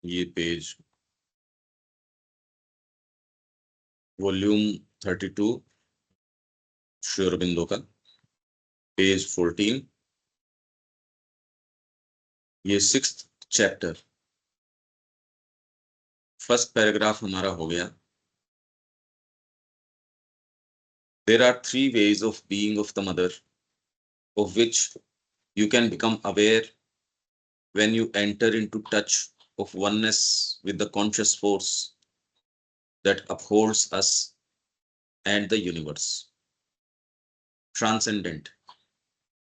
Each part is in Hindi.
ये पेज वॉल्यूम 32 श्री अरबिंदो का पेज 14, ये 6th चैप्टर, फर्स्ट पैराग्राफ हमारा हो गया। There are 3 ways of being of the mother, of which you can become aware when you enter into touch of oneness with the conscious force that upholds us and the universe. Transcendent,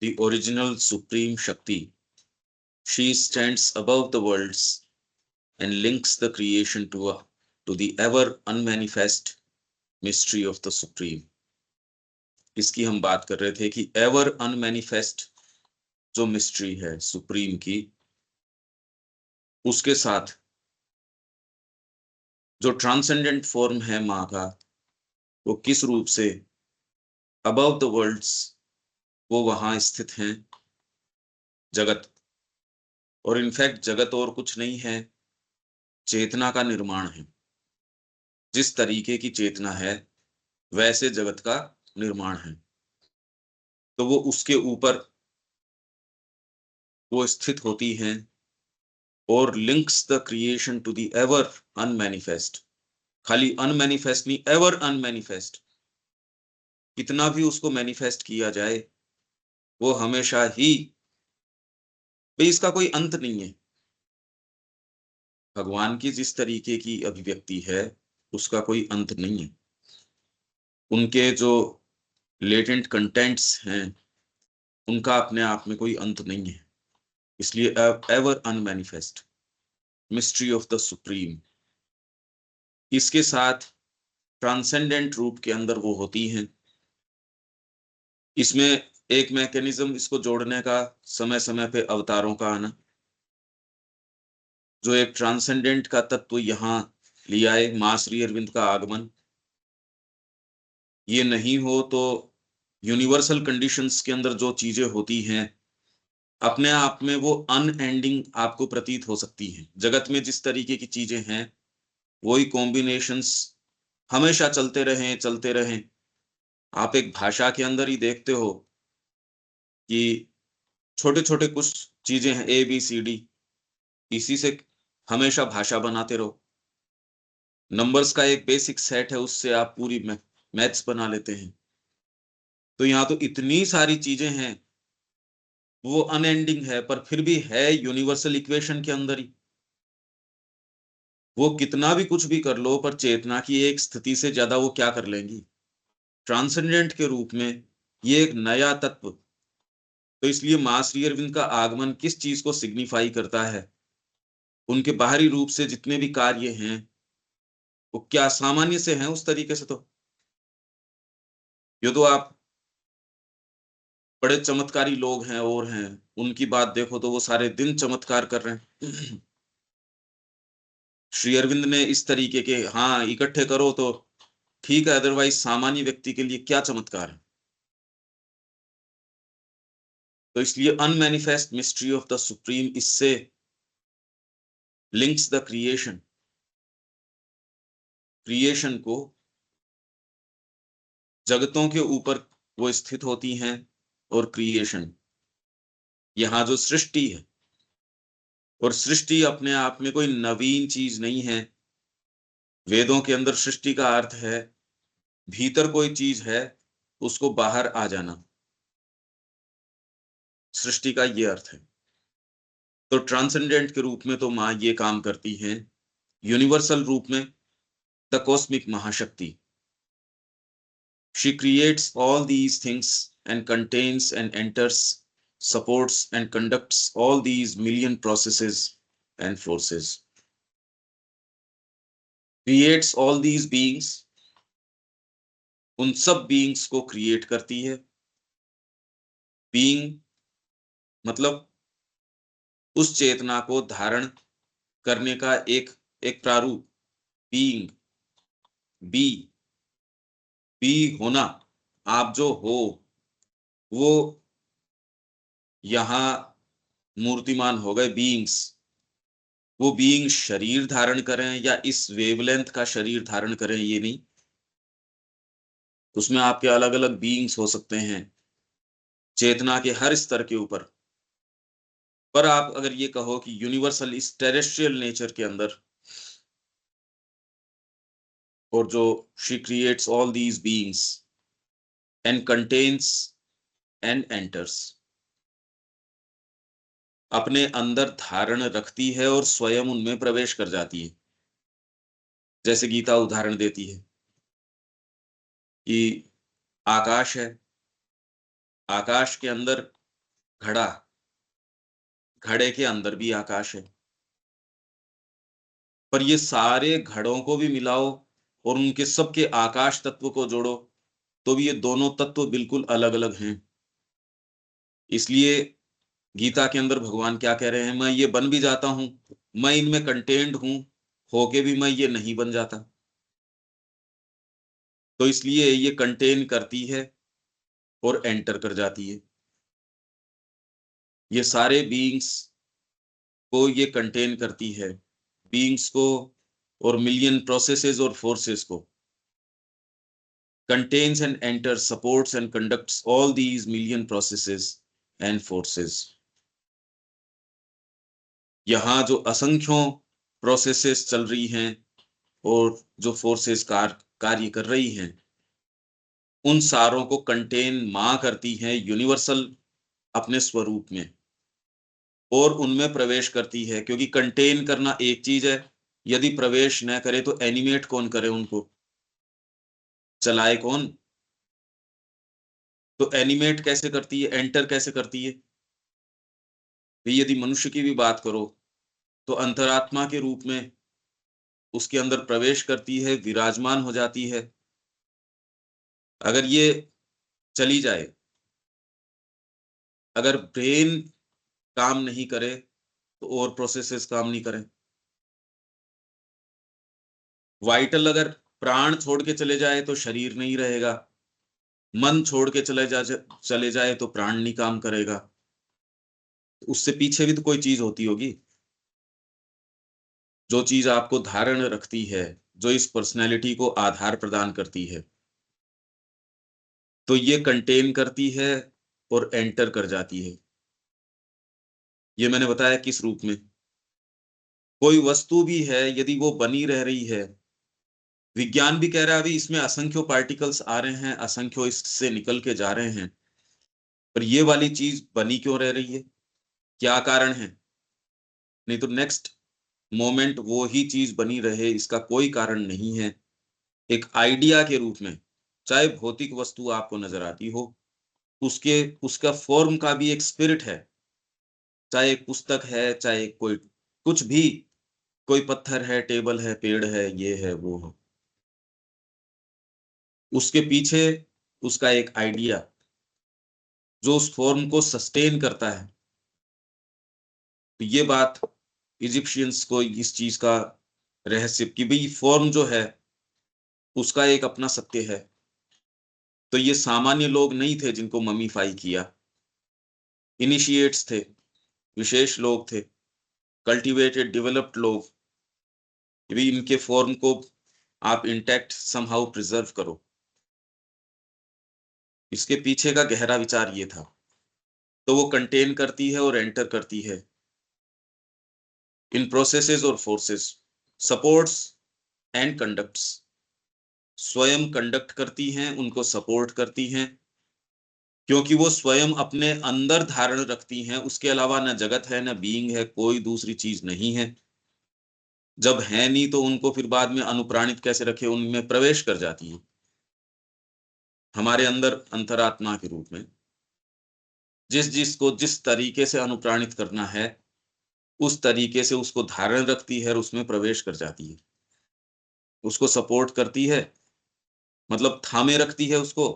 the original supreme Shakti, she stands above the worlds and links the creation to the ever unmanifest mystery of the supreme. इसकी हम बात कर रहे थे कि एवर अनमैनिफेस्ट जो मिस्ट्री है सुप्रीम की, उसके साथ जो ट्रांसेंडेंट फॉर्म है माँ का, वो किस रूप से अबव द वर्ल्ड्स, वो वहां स्थित हैं जगत। और इनफैक्ट जगत और कुछ नहीं है, चेतना का निर्माण है। जिस तरीके की चेतना है वैसे जगत का निर्माण है, तो वो उसके ऊपर वो स्थित होती हैं और links the creation to the ever unmanifest. खाली अनमैनिफेस्ट नहीं, एवर अनमैनिफेस्ट। कितना भी उसको मैनिफेस्ट किया जाए वो हमेशा ही, भाई इसका कोई अंत नहीं है। भगवान की जिस तरीके की अभिव्यक्ति है उसका कोई अंत नहीं है। उनके जो लेटेंट कंटेंट्स हैं उनका अपने आप में कोई अंत नहीं है। इसलिए ever unmanifest mystery of the supreme, इसके साथ ट्रांसेंडेंट रूप के अंदर वो होती हैं। इसमें एक मैकेनिज्म इसको जोड़ने का, समय समय पे अवतारों का आना, जो एक ट्रांसेंडेंट का तत्व यहाँ लिया है, मां श्री अरविंद का आगमन। ये नहीं हो तो यूनिवर्सल कंडीशंस के अंदर जो चीजें होती हैं अपने आप में वो अनएंडिंग आपको प्रतीत हो सकती हैं। जगत में जिस तरीके की चीजें हैं वही कॉम्बिनेशंस हमेशा चलते रहें। आप एक भाषा के अंदर ही देखते हो कि छोटे छोटे कुछ चीजें हैं, ए बी सी डी, इसी से हमेशा भाषा बनाते रहो। नंबर्स का एक बेसिक सेट है, उससे आप पूरी मैथ्स बना लेते हैं। तो यहाँ तो इतनी सारी चीजें हैं, वो अनएंडिंग है, पर फिर भी है यूनिवर्सल इक्वेशन के अंदर ही। वो कितना भी कुछ भी कर लो, पर चेतना की एक स्थिति से ज्यादा वो क्या कर लेंगी ट्रांसेंडेंट के रूप में। ये एक नया तत्व। तो इसलिए मां श्री अरविंद का आगमन किस चीज को सिग्निफाई करता है? उनके बाहरी रूप से जितने भी कार्य हैं वो क्या सामान्य से हैं? उस तरीके से तो ये तो आप बड़े चमत्कारी लोग हैं और हैं, उनकी बात देखो तो वो सारे दिन चमत्कार कर रहे हैं। श्री अरविंद ने इस तरीके के, हाँ इकट्ठे करो तो ठीक है, अदरवाइज सामान्य व्यक्ति के लिए क्या चमत्कार है। तो इसलिए unmanifest mystery of the supreme, इससे लिंक्स द क्रिएशन, क्रिएशन को, जगतों के ऊपर वो स्थित होती हैं। और क्रिएशन यहाँ जो सृष्टि है, और सृष्टि अपने आप में कोई नवीन चीज नहीं है। वेदों के अंदर सृष्टि का अर्थ है भीतर कोई चीज है उसको बाहर आ जाना, सृष्टि का ये अर्थ है। तो ट्रांसेंडेंट के रूप में तो माँ ये काम करती है, यूनिवर्सल रूप में द कॉस्मिक महाशक्ति। She creates all these things and contains and enters, supports and conducts all these million processes and forces, creates all these beings, उन सब बीइंग्स को क्रिएट करती है। बीइंग मतलब उस चेतना को धारण करने का एक एक प्रारूप। बीइंग, बी, बी होना, आप जो हो वो यहाँ मूर्तिमान हो गए बीइंग्स। वो बीइंग शरीर धारण करें या इस वेवलेंथ का शरीर धारण करें, ये नहीं। उसमें आपके अलग अलग बीइंग्स हो सकते हैं, चेतना के हर स्तर के ऊपर। पर आप अगर ये कहो कि यूनिवर्सल इस टेरेस्ट्रियल नेचर के अंदर, और जो she creates all these beings and contains and enters, अपने अंदर धारण रखती है और स्वयं उनमें प्रवेश कर जाती है। जैसे गीता उदाहरण देती है कि आकाश है, आकाश के अंदर घड़ा, घड़े के अंदर भी आकाश है। पर ये सारे घड़ों को भी मिलाओ और उनके सबके आकाश तत्व को जोड़ो, तो भी ये दोनों तत्व बिल्कुल अलग अलग हैं। इसलिए गीता के अंदर भगवान क्या कह रहे हैं, मैं ये बन भी जाता हूं, मैं इनमें कंटेंट हूं, होके भी मैं ये नहीं बन जाता। तो इसलिए ये कंटेन करती है और एंटर कर जाती है। ये सारे बीइंग्स को ये कंटेन करती है, बीइंग्स को और मिलियन प्रोसेसेस और फोर्सेस को। contains and enters, supports and conducts all these million processes and forces। यहाँ जो असंख्यों प्रोसेसेस चल रही हैं और जो फोर्सेस कार्य कर रही हैं, उन सारों को कंटेन माँ करती है यूनिवर्सल अपने स्वरूप में, और उनमें प्रवेश करती है। क्योंकि कंटेन करना एक चीज है, यदि प्रवेश न करे तो एनिमेट कौन करे उनको, चलाए कौन? तो एनिमेट कैसे करती है, एंटर कैसे करती है? यदि मनुष्य की भी बात करो तो अंतरात्मा के रूप में उसके अंदर प्रवेश करती है, विराजमान हो जाती है। अगर ये चली जाए, अगर ब्रेन काम नहीं करे तो और प्रोसेसेस काम नहीं करें। वाइटल अगर प्राण छोड़ के चले जाए तो शरीर नहीं रहेगा, मन छोड़ के चले जाए तो प्राण नहीं काम करेगा। उससे पीछे भी तो कोई चीज होती होगी, जो चीज आपको धारण रखती है, जो इस पर्सनैलिटी को आधार प्रदान करती है। तो ये कंटेन करती है और एंटर कर जाती है। ये मैंने बताया किस रूप में। कोई वस्तु भी है, यदि वो बनी रह रही है, विज्ञान भी कह रहा है अभी इसमें असंख्यों पार्टिकल्स आ रहे हैं, असंख्यों इससे निकल के जा रहे हैं, पर ये वाली चीज बनी क्यों रह रही है, क्या कारण है? नहीं तो नेक्स्ट मोमेंट वो ही चीज बनी रहे, इसका कोई कारण नहीं है। एक आइडिया के रूप में, चाहे भौतिक वस्तु आपको नजर आती हो, उसके उसका फॉर्म का भी एक स्पिरिट है। चाहे एक पुस्तक है, चाहे कोई कुछ भी, कोई पत्थर है, टेबल है, पेड़ है, ये है, वो है, उसके पीछे उसका एक आइडिया जो उस फॉर्म को सस्टेन करता है। तो ये बात इजिप्शियंस को इस चीज का रहस्य कि भाई फॉर्म जो है उसका एक अपना सत्य है। तो ये सामान्य लोग नहीं थे जिनको ममीफाई किया, इनिशिएट्स थे, विशेष लोग थे, कल्टीवेटेड डेवलप्ड लोग, कि भाई इनके फॉर्म को आप इंटैक्ट समहाउ प्रिजर्व करो। इसके पीछे का गहरा विचार ये था। तो वो कंटेन करती है और एंटर करती है इन प्रोसेसेस और फोर्सेस, सपोर्ट्स एंड कंडक्ट्स, स्वयं कंडक्ट करती हैं, उनको सपोर्ट करती हैं, क्योंकि वो स्वयं अपने अंदर धारण रखती हैं। उसके अलावा न जगत है, न बीइंग है, कोई दूसरी चीज नहीं है। जब है नहीं तो उनको फिर बाद में अनुप्राणित कैसे रखे, उनमें प्रवेश कर जाती है हमारे अंदर अंतरात्मा के रूप में। जिस जिसको जिस तरीके से अनुप्राणित करना है, उस तरीके से उसको धारण रखती है और उसमें प्रवेश कर जाती है। उसको सपोर्ट करती है, मतलब थामे रखती है उसको,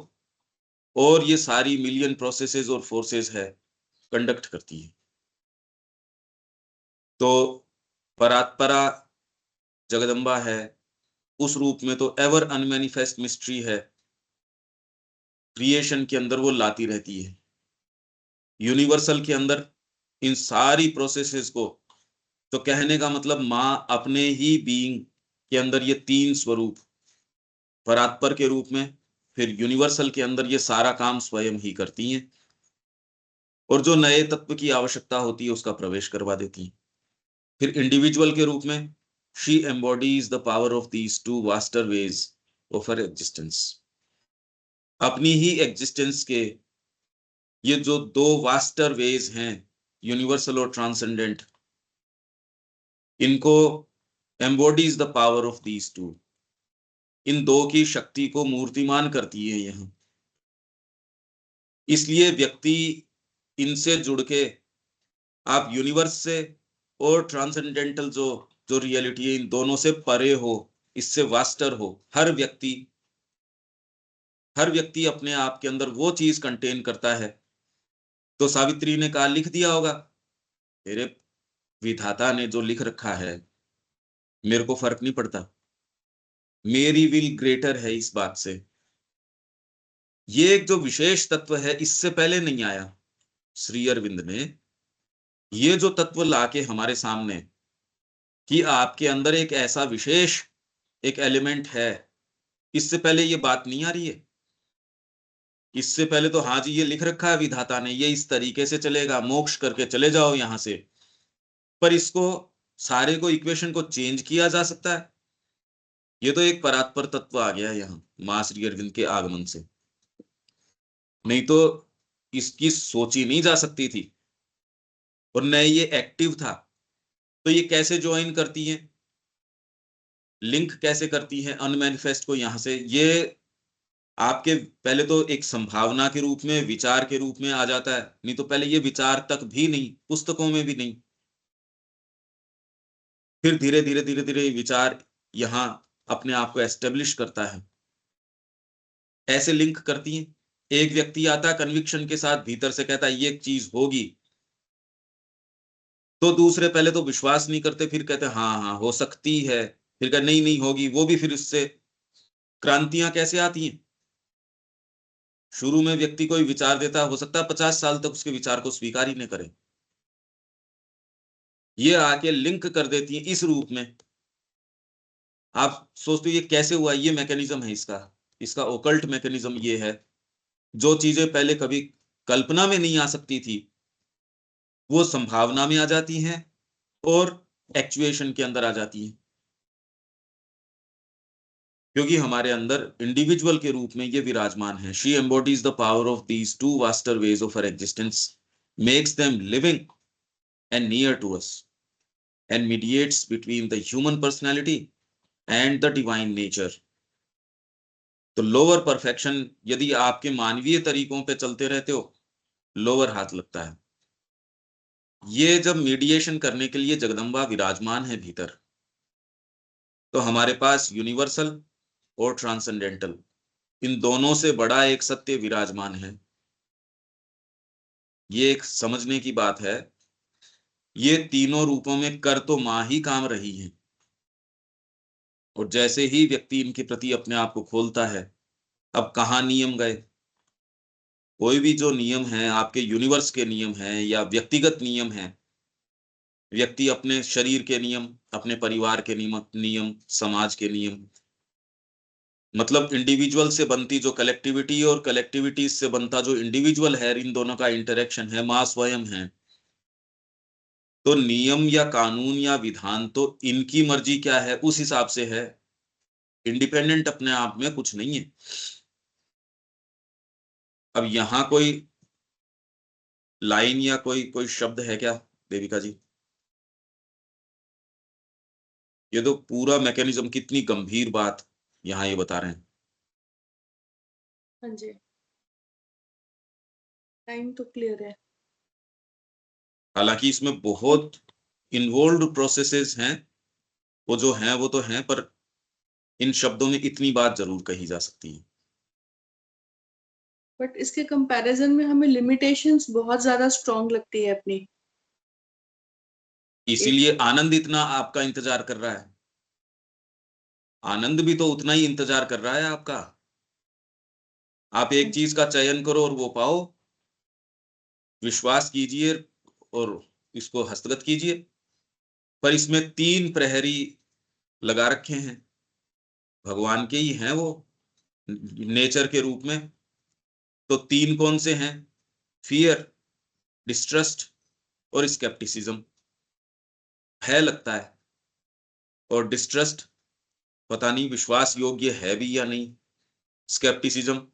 और ये सारी मिलियन प्रोसेसेस और फोर्सेस है, कंडक्ट करती है। तो परात्परा जगदम्बा है, उस रूप में तो एवर अनमैनिफेस्ट मिस्ट्री है, क्रिएशन के अंदर वो लाती रहती है। यूनिवर्सल के अंदर इन सारी प्रोसेसेस को तो कहने का मतलब माँ अपने ही बीइंग के अंदर ये तीन स्वरूप, परात्पर के रूप में, फिर यूनिवर्सल के अंदर ये सारा काम स्वयं ही करती हैं, और जो नए तत्व की आवश्यकता होती है उसका प्रवेश करवा देती हैं। फिर इंडिविजुअल के रूप में she embodies the power of these two vaster ways of her existence. अपनी ही एग्जिस्टेंस के ये जो दो वास्टर वेज हैं, यूनिवर्सल और ट्रांसेंडेंट, इनको embodies the power of these two, इन दो की शक्ति को मूर्तिमान करती है यहाँ। इसलिए व्यक्ति इनसे जुड़ के, आप यूनिवर्स से और ट्रांसेंडेंटल जो जो रियलिटी है, इन दोनों से परे हो, इससे वास्टर हो। हर व्यक्ति अपने आप के अंदर वो चीज कंटेन करता है। तो सावित्री ने कहा, लिख दिया होगा, मेरे विधाता ने जो लिख रखा है मेरे को फर्क नहीं पड़ता, मेरी विल ग्रेटर है इस बात से। ये एक जो विशेष तत्व है इससे पहले नहीं आया। श्री अरविंद ने ये जो तत्व लाके हमारे सामने कि आपके अंदर एक ऐसा विशेष एक एलिमेंट है, इससे पहले ये बात नहीं आ रही है। इससे पहले तो हाँ जी ये लिख रखा है विधाता ने, ये इस तरीके से चलेगा, मोक्ष करके चले जाओ यहां से। पर इसको सारे को इक्वेशन को चेंज किया जा सकता है। ये तो एक परात्पर तत्व आ गया यहाँ मां श्री अरविंद के आगमन से, नहीं तो इसकी सोची नहीं जा सकती थी। और न ये एक्टिव था, तो ये कैसे ज्वाइन करती है, लिंक कैसे करती है अनमैनिफेस्ट को यहां से। ये आपके पहले तो एक संभावना के रूप में, विचार के रूप में आ जाता है, नहीं तो पहले ये विचार तक भी नहीं, पुस्तकों में भी नहीं। फिर धीरे धीरे धीरे धीरे विचार यहाँ अपने आप को एस्टेब्लिश करता है। ऐसे लिंक करती हैं। एक व्यक्ति आता है कन्विक्शन के साथ, भीतर से कहता है ये चीज होगी, तो दूसरे पहले तो विश्वास नहीं करते, फिर कहते हाँ हाँ हो सकती है, फिर कहते नहीं नहीं होगी, वो भी फिर इससे क्रांतियां कैसे आती हैं। शुरू में व्यक्ति कोई विचार देता है, हो सकता है 50 साल तक उसके विचार को स्वीकार ही नहीं करे, ये आके लिंक कर देती है इस रूप में। आप सोचते हो ये कैसे हुआ, ये मैकेनिज्म है इसका, इसका ओकल्ट मैकेनिज्म ये है। जो चीजें पहले कभी कल्पना में नहीं आ सकती थी वो संभावना में आ जाती हैं और एक्चुएशन के अंदर आ जाती हैं, क्योंकि हमारे अंदर इंडिविजुअल के रूप में ये विराजमान है। She embodies the power of these two vaster ways of her existence, makes them living and near to us, and mediates between the human personality and the divine nature. तो लोअर परफेक्शन यदि आपके मानवीय तरीकों पे चलते रहते हो, लोअर हाथ लगता है। ये जब मीडिएशन करने के लिए जगदम्बा विराजमान है भीतर, तो हमारे पास यूनिवर्सल और ट्रांसेंडेंटल, इन दोनों से बड़ा एक सत्य विराजमान है। ये एक समझने की बात है। ये तीनों रूपों में कर तो मां ही काम रही है, और जैसे ही व्यक्ति इनके प्रति अपने आप को खोलता है, अब कहाँ नियम गए। कोई भी जो नियम है आपके यूनिवर्स के नियम है या व्यक्तिगत नियम है, व्यक्ति अपने शरीर के नियम, अपने परिवार के नियम, समाज के नियम, मतलब इंडिविजुअल से बनती जो कलेक्टिविटी और कलेक्टिविटी से बनता जो इंडिविजुअल है, इन दोनों का इंटरेक्शन है, मां स्वयं है। तो नियम या कानून या विधान तो इनकी मर्जी क्या है उस हिसाब से है, इंडिपेंडेंट अपने आप में कुछ नहीं है। अब यहाँ कोई लाइन या कोई कोई शब्द है क्या देविका जी? ये तो पूरा मैकेनिज्म, कितनी गंभीर बात यहाँ ये बता रहे हैं। हाँ जी, टाइम तो क्लियर है। हालांकि इसमें बहुत इन्वॉल्व प्रोसेसेस हैं, वो जो हैं वो तो हैं, पर इन शब्दों में इतनी बात जरूर कही जा सकती है। बट इसके कंपैरिजन में हमें लिमिटेशंस बहुत ज्यादा स्ट्रांग लगती है अपनी। एक इसीलिए आनंद इतना आपका इंतजार कर रहा है। आनंद भी तो उतना ही इंतजार कर रहा है आपका। आप एक चीज का चयन करो और वो पाओ, विश्वास कीजिए और इसको हस्तगत कीजिए। पर इसमें 3 प्रहरी लगा रखे हैं, भगवान के ही हैं वो नेचर के रूप में। तो 3 कौन से हैं? फियर, डिस्ट्रस्ट और स्केप्टिसिज्म है लगता है। और डिस्ट्रस्ट पता नहीं विश्वास योग्य है भी या नहीं, स्केप्टिसिज्म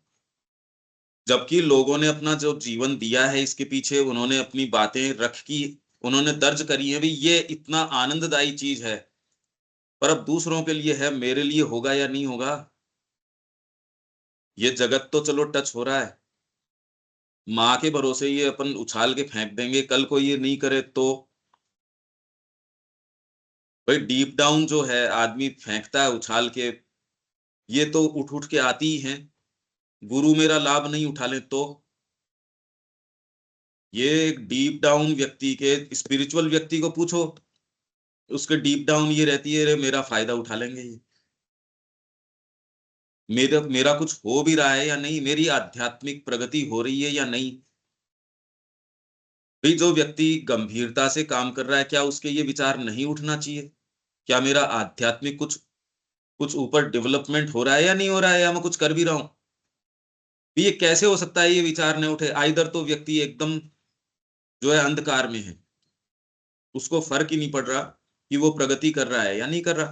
जबकि लोगों ने अपना जो जीवन दिया है इसके पीछे, उन्होंने अपनी बातें रख की, उन्होंने दर्ज करी है भी ये इतना आनंददायी चीज है, पर अब दूसरों के लिए है, मेरे लिए होगा या नहीं होगा? ये जगत तो चलो टच हो रहा है, माँ के भरोसे ये अपन उछाल के फेंक देंगे, कल को ये नहीं करे तो? भाई डीप डाउन जो है आदमी फेंकता है उछाल के, ये तो उठ उठ के आती ही हैं। गुरु मेरा लाभ नहीं उठा ले तो? ये एक डीप डाउन व्यक्ति के, स्पिरिचुअल व्यक्ति को पूछो, उसके डीप डाउन ये रहती है, रे मेरा फायदा उठा लेंगे ये, मेरा मेरा कुछ हो भी रहा है या नहीं, मेरी आध्यात्मिक प्रगति हो रही है या नहीं। भाई जो व्यक्ति गंभीरता से काम कर रहा है, क्या उसके ये विचार नहीं उठना चाहिए? क्या मेरा आध्यात्मिक कुछ कुछ ऊपर डेवलपमेंट हो रहा है या नहीं हो रहा है, या मैं कुछ कर भी रहा हूं? ये कैसे हो सकता है ये विचार नहीं उठे? आइदर तो व्यक्ति एकदम जो है अंधकार में है, उसको फर्क ही नहीं पड़ रहा कि वो प्रगति कर रहा है या नहीं कर रहा।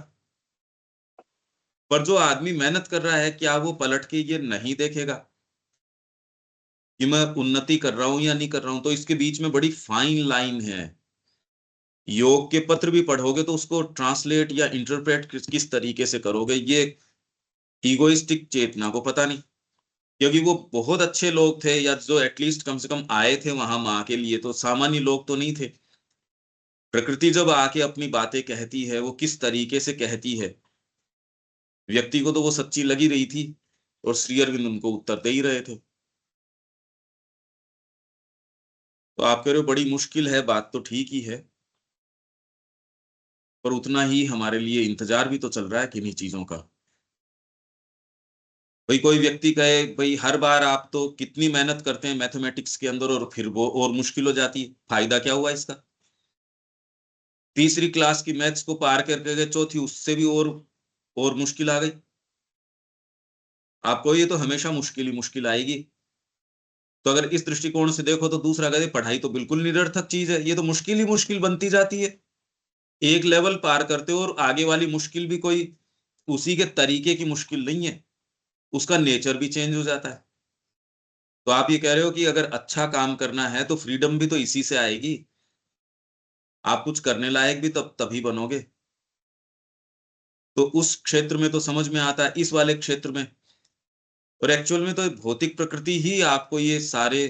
पर जो आदमी मेहनत कर रहा है, क्या वो पलट के ये नहीं देखेगा कि मैं उन्नति कर रहा हूं या नहीं कर रहा हूं? तो इसके बीच में बड़ी फाइन लाइन है। योग के पत्र भी पढ़ोगे तो उसको ट्रांसलेट या इंटरप्रेट किस तरीके से करोगे, ये ईगोइस्टिक चेतना को पता नहीं। क्योंकि वो बहुत अच्छे लोग थे, या जो एटलीस्ट कम से कम आए थे वहां माँ के लिए, तो सामान्य लोग तो नहीं थे। प्रकृति जब आके अपनी बातें कहती है, वो किस तरीके से कहती है, व्यक्ति को तो वो सच्ची लगी रही थी, और श्री अरविंद उनको उत्तर दे ही रहे थे। तो आप कह रहे हो बड़ी मुश्किल है, बात तो ठीक ही है, पर उतना ही हमारे लिए इंतजार भी तो चल रहा है किन्हीं चीजों का। भाई कोई व्यक्ति कहे भाई हर बार आप तो कितनी मेहनत करते हैं मैथमेटिक्स के अंदर, और फिर वो और मुश्किल हो जाती है, फायदा क्या हुआ इसका? तीसरी क्लास की मैथ्स को पार करके गए, चौथी उससे भी और मुश्किल आ गई। आपको ये तो हमेशा मुश्किल ही मुश्किल आएगी। तो अगर इस दृष्टिकोण से देखो तो दूसरा कहते पढ़ाई तो बिल्कुल निरर्थक चीज है, ये तो मुश्किल ही मुश्किल बनती जाती है। एक लेवल पार करते हो और आगे वाली मुश्किल भी कोई उसी के तरीके की मुश्किल नहीं है, उसका नेचर भी चेंज हो जाता है। तो आप ये कह रहे हो कि अगर अच्छा काम करना है तो फ्रीडम भी तो इसी से आएगी, आप कुछ करने लायक भी तब तभी बनोगे। तो उस क्षेत्र में तो समझ में आता है, इस वाले क्षेत्र में, और एक्चुअल में तो भौतिक प्रकृति ही आपको ये सारे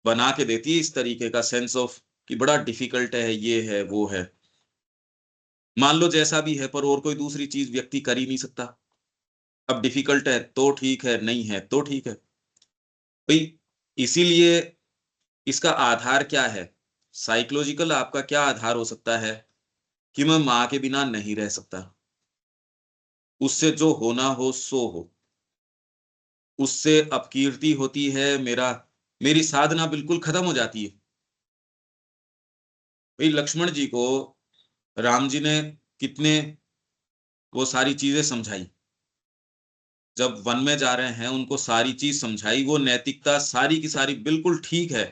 बना के देती है, इस तरीके का सेंस ऑफ कि बड़ा डिफिकल्ट है, ये है वो है। मान लो जैसा भी है, पर और कोई दूसरी चीज व्यक्ति कर ही नहीं सकता। अब डिफिकल्ट है तो ठीक है, नहीं है तो ठीक है भाई। इसीलिए इसका आधार क्या है? साइकोलॉजिकल आपका क्या आधार हो सकता है कि मैं माँ के बिना नहीं रह सकता, उससे जो होना हो सो हो, उससे अपकीर्ति होती है, मेरी साधना बिल्कुल खत्म हो जाती है। भाई लक्ष्मण जी को राम जी ने कितने वो सारी चीजें समझाई, जब वन में जा रहे हैं उनको सारी चीज समझाई, वो नैतिकता सारी की सारी बिल्कुल ठीक है।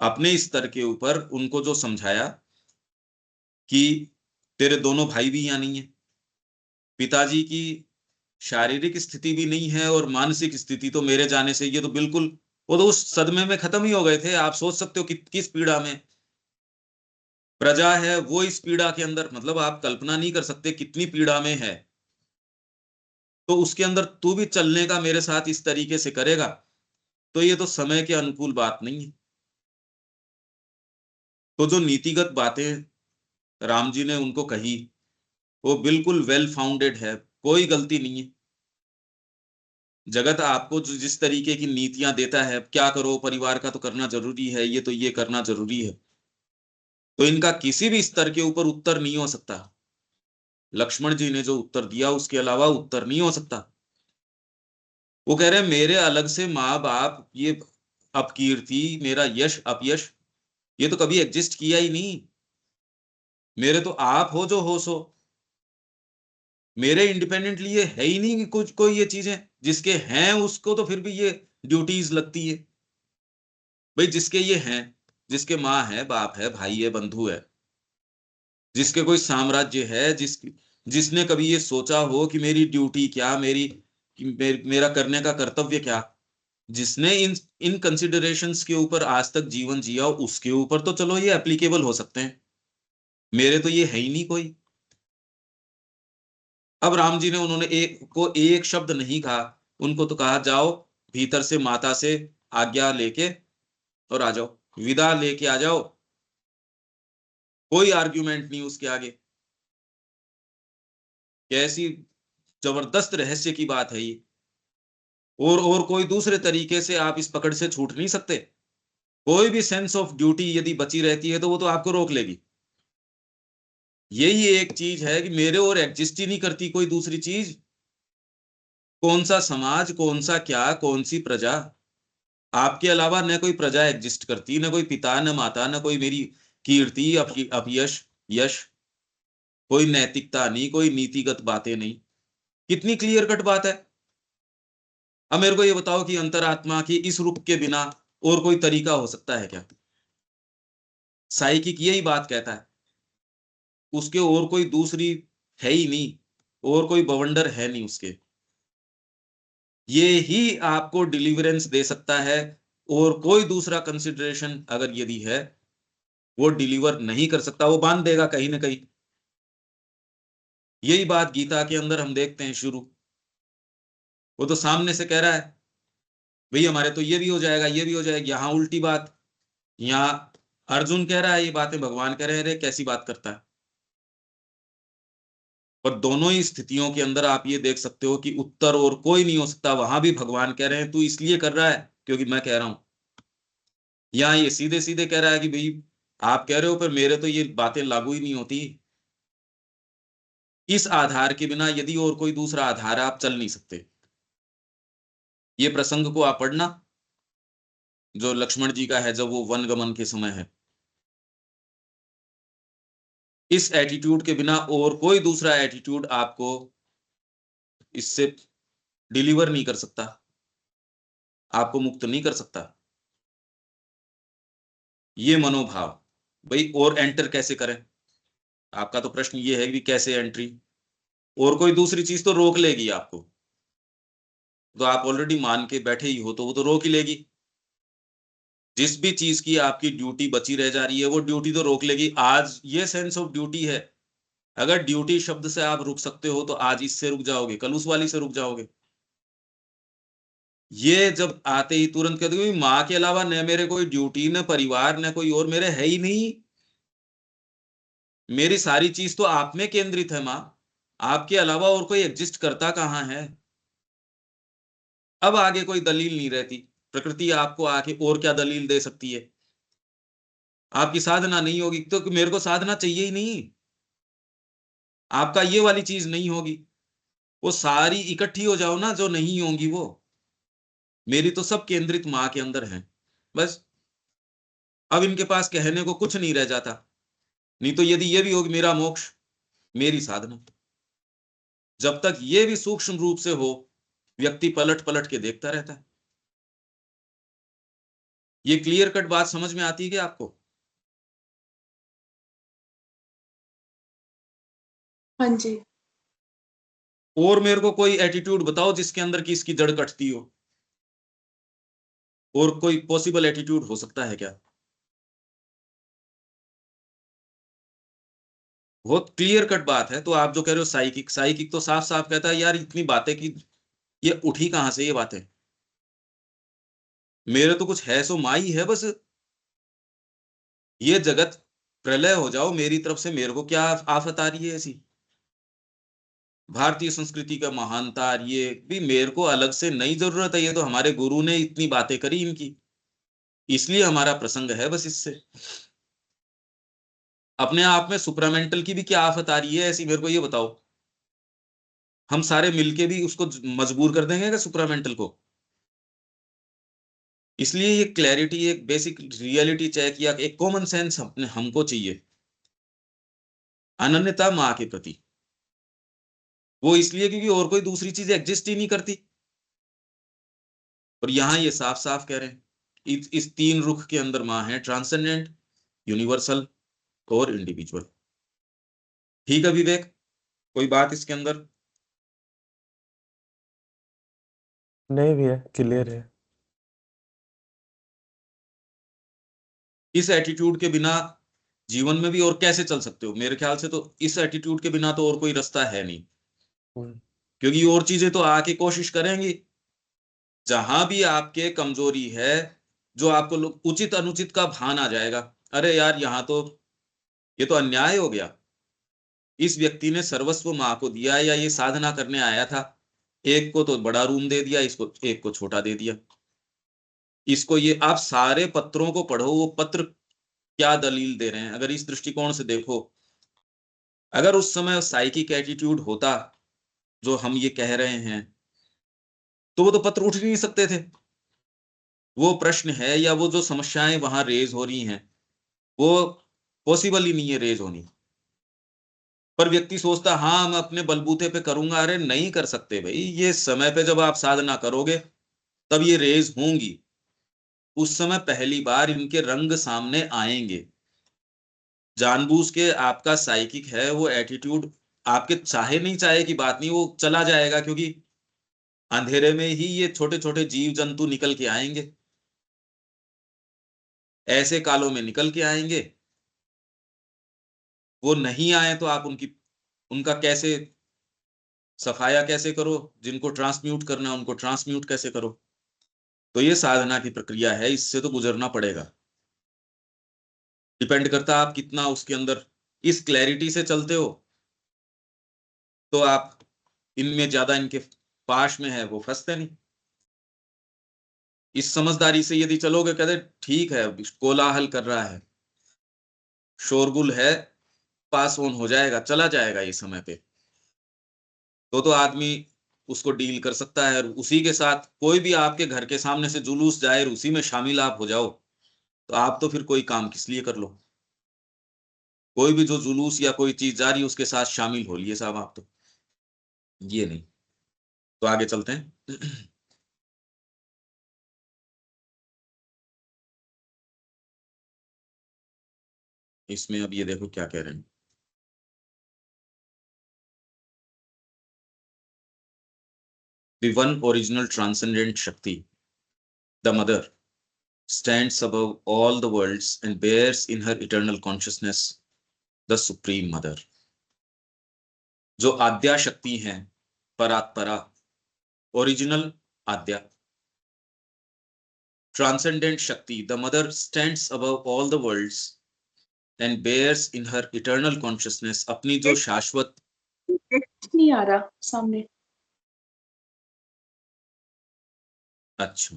अपने स्तर के ऊपर उनको जो समझाया कि तेरे दोनों भाई भी यहाँ नहीं है, पिताजी की शारीरिक स्थिति भी नहीं है, और मानसिक स्थिति तो मेरे जाने से ये तो बिल्कुल, वो तो उस सदमे में खत्म ही हो गए थे। आप सोच सकते हो कि किस पीड़ा में प्रजा है, वो इस पीड़ा के अंदर, मतलब आप कल्पना नहीं कर सकते कितनी पीड़ा में है। तो उसके अंदर तू भी चलने का मेरे साथ इस तरीके से करेगा, तो ये तो समय के अनुकूल बात नहीं है। तो जो नीतिगत बातें राम जी ने उनको कही, वो बिल्कुल वेल फाउंडेड है, कोई गलती नहीं है। जगत आपको जो जिस तरीके की नीतियां देता है, क्या करो, परिवार का तो करना जरूरी है, ये तो ये करना जरूरी है, तो इनका किसी भी स्तर के ऊपर उत्तर नहीं हो सकता। लक्ष्मण जी ने जो उत्तर दिया उसके अलावा उत्तर नहीं हो सकता। वो कह रहे हैं मेरे अलग से माँ बाप, ये अपकीर्ति, मेरा यश अपयश, ये तो कभी एग्जिस्ट किया ही नहीं। मेरे तो आप हो जो होश हो। मेरे इंडिपेंडेंटली ये है ही नहीं कि कुछ कोई ये चीजें, जिसके हैं उसको तो फिर भी ये ड्यूटीज लगती है। भाई जिसके ये हैं, जिसके माँ है, बाप है, भाई है, बंधु है, जिसके कोई साम्राज्य है, जिसने कभी ये सोचा हो कि मेरी ड्यूटी क्या, मेरा करने का कर्तव्य क्या, जिसने इन कंसिडरेशंस के ऊपर आज तक जीवन जिया हो, उसके ऊपर तो चलो ये एप्लीकेबल हो सकते हैं। मेरे तो ये है ही नहीं कोई। अब राम जी ने उन्होंने एक शब्द नहीं कहा, उनको तो कहा जाओ भीतर से माता से आज्ञा लेके और आ जाओ, विदा लेके आ जाओ। कोई आर्ग्यूमेंट नहीं उसके आगे। कैसी जबरदस्त रहस्य की बात है ये। और कोई दूसरे तरीके से आप इस पकड़ से छूट नहीं सकते। कोई भी सेंस ऑफ ड्यूटी यदि बची रहती है तो वो तो आपको रोक लेगी। यही एक चीज है कि मेरे और एग्जिस्ट ही नहीं करती कोई दूसरी चीज। कौन सा समाज, कौन सा क्या, कौन सी प्रजा, आपके अलावा न कोई प्रजा एग्जिस्ट करती, न कोई पिता, न माता, न कोई मेरी कीर्ति, अपयश, यश। कोई नैतिकता नहीं, कोई नीतिगत बातें नहीं। कितनी क्लियर कट बात है। अब मेरे को ये बताओ कि अंतरात्मा की इस रूप के बिना और कोई तरीका हो सकता है क्या? साइकिक यही बात कहता है। उसके और कोई दूसरी है ही नहीं, और कोई बवंडर है नहीं उसके। ये ही आपको डिलीवरेंस दे सकता है, और कोई दूसरा कंसिडरेशन अगर यदि है, वो डिलीवर नहीं कर सकता, वो बांध देगा कहीं ना कहीं। यही बात गीता के अंदर हम देखते हैं शुरू। वो तो सामने से कह रहा है, भाई हमारे तो ये भी हो जाएगा, ये भी हो जाएगा। यहाँ उल्टी बात, यहाँ अर्जुन कह रहा है ये बातें, भगवान कह रहे हैं, अरे कैसी बात करता है। और दोनों ही स्थितियों के अंदर आप ये देख सकते हो कि उत्तर और कोई नहीं हो सकता। वहां भी भगवान कह रहे हैं तू इसलिए कर रहा है क्योंकि मैं कह रहा हूं। यहाँ ये सीधे सीधे कह रहा है कि भाई आप कह रहे हो पर मेरे तो ये बातें लागू ही नहीं होती। इस आधार के बिना यदि और कोई दूसरा आधार है, आप चल नहीं सकते। ये प्रसंग को आप पढ़ना, जो लक्ष्मण जी का है जब वो वन गमन के समय है। इस एटीट्यूड के बिना और कोई दूसरा एटीट्यूड आपको इससे डिलीवर नहीं कर सकता, आपको मुक्त नहीं कर सकता। ये मनोभाव। भाई और एंटर कैसे करें? आपका तो प्रश्न ये है कि कैसे एंट्री, और कोई दूसरी चीज तो रोक लेगी आपको। तो आप ऑलरेडी मान के बैठे ही हो तो वो तो रोक ही लेगी। जिस भी चीज की आपकी ड्यूटी बची रह जा रही है वो ड्यूटी तो रोक लेगी। आज ये सेंस ऑफ ड्यूटी है। अगर ड्यूटी शब्द से आप रुक सकते हो तो आज इससे रुक जाओगे, कल उस वाली से रुक जाओगे। ये जब आते ही तुरंत कहते हो माँ के अलावा न मेरे कोई ड्यूटी, न परिवार, न कोई और मेरे है ही नहीं। मेरी सारी चीज तो आप में केंद्रित है माँ। आपके अलावा और कोई एग्जिस्ट करता कहाँ है? अब आगे कोई दलील नहीं रहती। प्रकृति आपको आके और क्या दलील दे सकती है? आपकी साधना नहीं होगी तो मेरे को साधना चाहिए ही नहीं। आपका ये वाली चीज नहीं होगी, वो सारी इकट्ठी हो जाओ ना, जो नहीं होंगी वो। मेरी तो सब केंद्रित माँ के अंदर है। बस अब इनके पास कहने को कुछ नहीं रह जाता। नहीं तो यदि ये भी होगी मेरा मोक्ष, मेरी साधना, जब तक ये भी सूक्ष्म रूप से हो, व्यक्ति पलट पलट के देखता रहता है। ये क्लियर कट बात समझ में आती है क्या आपको? हाँ जी। और मेरे को कोई एटीट्यूड बताओ जिसके अंदर की इसकी जड़ कटती हो। और कोई पॉसिबल एटीट्यूड हो सकता है क्या? बहुत क्लियर कट बात है। तो आप जो कह रहे हो साइकिक, साइकिक तो साफ साफ कहता है यार इतनी बातें की, ये उठी कहां से ये बातें? मेरे तो कुछ है सो माई है बस। ये जगत प्रलय हो जाओ मेरी तरफ से, मेरे को क्या आफत आ रही है ऐसी? भारतीय संस्कृति का महानता, ये भी मेरे को अलग से नहीं जरूरत है। ये तो हमारे गुरु ने इतनी बातें करी इनकी, इसलिए हमारा प्रसंग है बस इससे। अपने आप में सुप्रामेंटल की भी क्या आफत आ रही है ऐसी, मेरे को ये बताओ। हम सारे मिलके भी उसको मजबूर कर देंगे क्या सुप्रामेंटल को? इसलिए ये क्लैरिटी, एक बेसिक रियलिटी चेक या एक कॉमन सेंस हमको चाहिए। अनन्यता माँ के प्रति, वो इसलिए क्योंकि और कोई दूसरी चीज एग्जिस्ट ही नहीं करती। और यहां ये साफ साफ कह रहे हैं, इस तीन रुख के अंदर माँ है, ट्रांसेंडेंट, यूनिवर्सल और इंडिविजुअल। ठीक है विवेक, कोई बात इसके अंदर? नहीं भैया, क्लियर है। इस एटीट्यूड के बिना जीवन में भी और कैसे चल सकते हो? मेरे ख्याल से तो इस एटीट्यूड के बिना तो और कोई रास्ता है नहीं, क्योंकि और चीजें तो आके कोशिश करेंगी। जहां भी आपके कमजोरी है, जो आपको लोग उचित अनुचित का भान आ जाएगा, अरे यार यहाँ तो ये तो अन्याय हो गया, इस व्यक्ति ने सर्वस्व माँ को दिया, या ये साधना करने आया था, एक को तो बड़ा रूम दे दिया, इसको एक को छोटा दे दिया। इसको ये आप सारे पत्रों को पढ़ो, वो पत्र क्या दलील दे रहे हैं, अगर इस दृष्टिकोण से देखो। अगर उस समय साइकिक एटीट्यूड होता जो हम ये कह रहे हैं, तो वो तो पत्र उठ ही नहीं सकते थे। वो प्रश्न है या वो जो समस्याएं वहां रेज हो रही हैं, वो पॉसिबल ही नहीं है रेज होनी। पर व्यक्ति सोचता हाँ मैं अपने बलबूते पे करूंगा, अरे नहीं कर सकते भाई, ये समय पे जब आप साधना करोगे तब ये रेज होंगी, उस समय पहली बार इनके रंग सामने आएंगे। जानबूझ के आपका साइकिक है वो एटीट्यूड, आपके चाहे नहीं चाहे की बात नहीं, वो चला जाएगा, क्योंकि अंधेरे में ही ये छोटे छोटे जीव जंतु निकल के आएंगे, ऐसे कालों में निकल के आएंगे। वो नहीं आए तो आप उनका कैसे सफाया कैसे करो, जिनको ट्रांसम्यूट करना है उनको ट्रांसम्यूट कैसे करो। तो ये साधना की प्रक्रिया है, इससे तो गुजरना पड़ेगा। डिपेंड करता है आप कितना उसके अंदर इस क्लैरिटी से चलते हो, तो आप इनमें ज्यादा इनके पास में है वो फंसते नहीं। इस समझदारी से यदि चलोगे, कहते ठीक है कोलाहल कर रहा है, शोरगुल है, पास ऑन हो जाएगा, चला जाएगा ये समय पे, तो आदमी उसको डील कर सकता है। और उसी के साथ कोई भी आपके घर के सामने से जुलूस जाए, उसी में शामिल आप हो जाओ, तो आप तो फिर कोई काम किस लिए कर लो। कोई भी जो जुलूस या कोई चीज जा रही है उसके साथ शामिल हो लिए साहब आप, तो ये नहीं। तो आगे चलते हैं। इसमें अब ये देखो क्या कह रहे हैं। The one original transcendent Shakti, the mother, stands above all the worlds and bears in her eternal consciousness the supreme mother। जो आद्या शक्ति है, परात्परा, ओरिजिनल आद्या, ट्रांसेंडेंट शक्ति, the mother stands above all the worlds and bears in her eternal consciousness, अपनी जो शाश्वत। नहीं आ रहा सामने। अच्छा,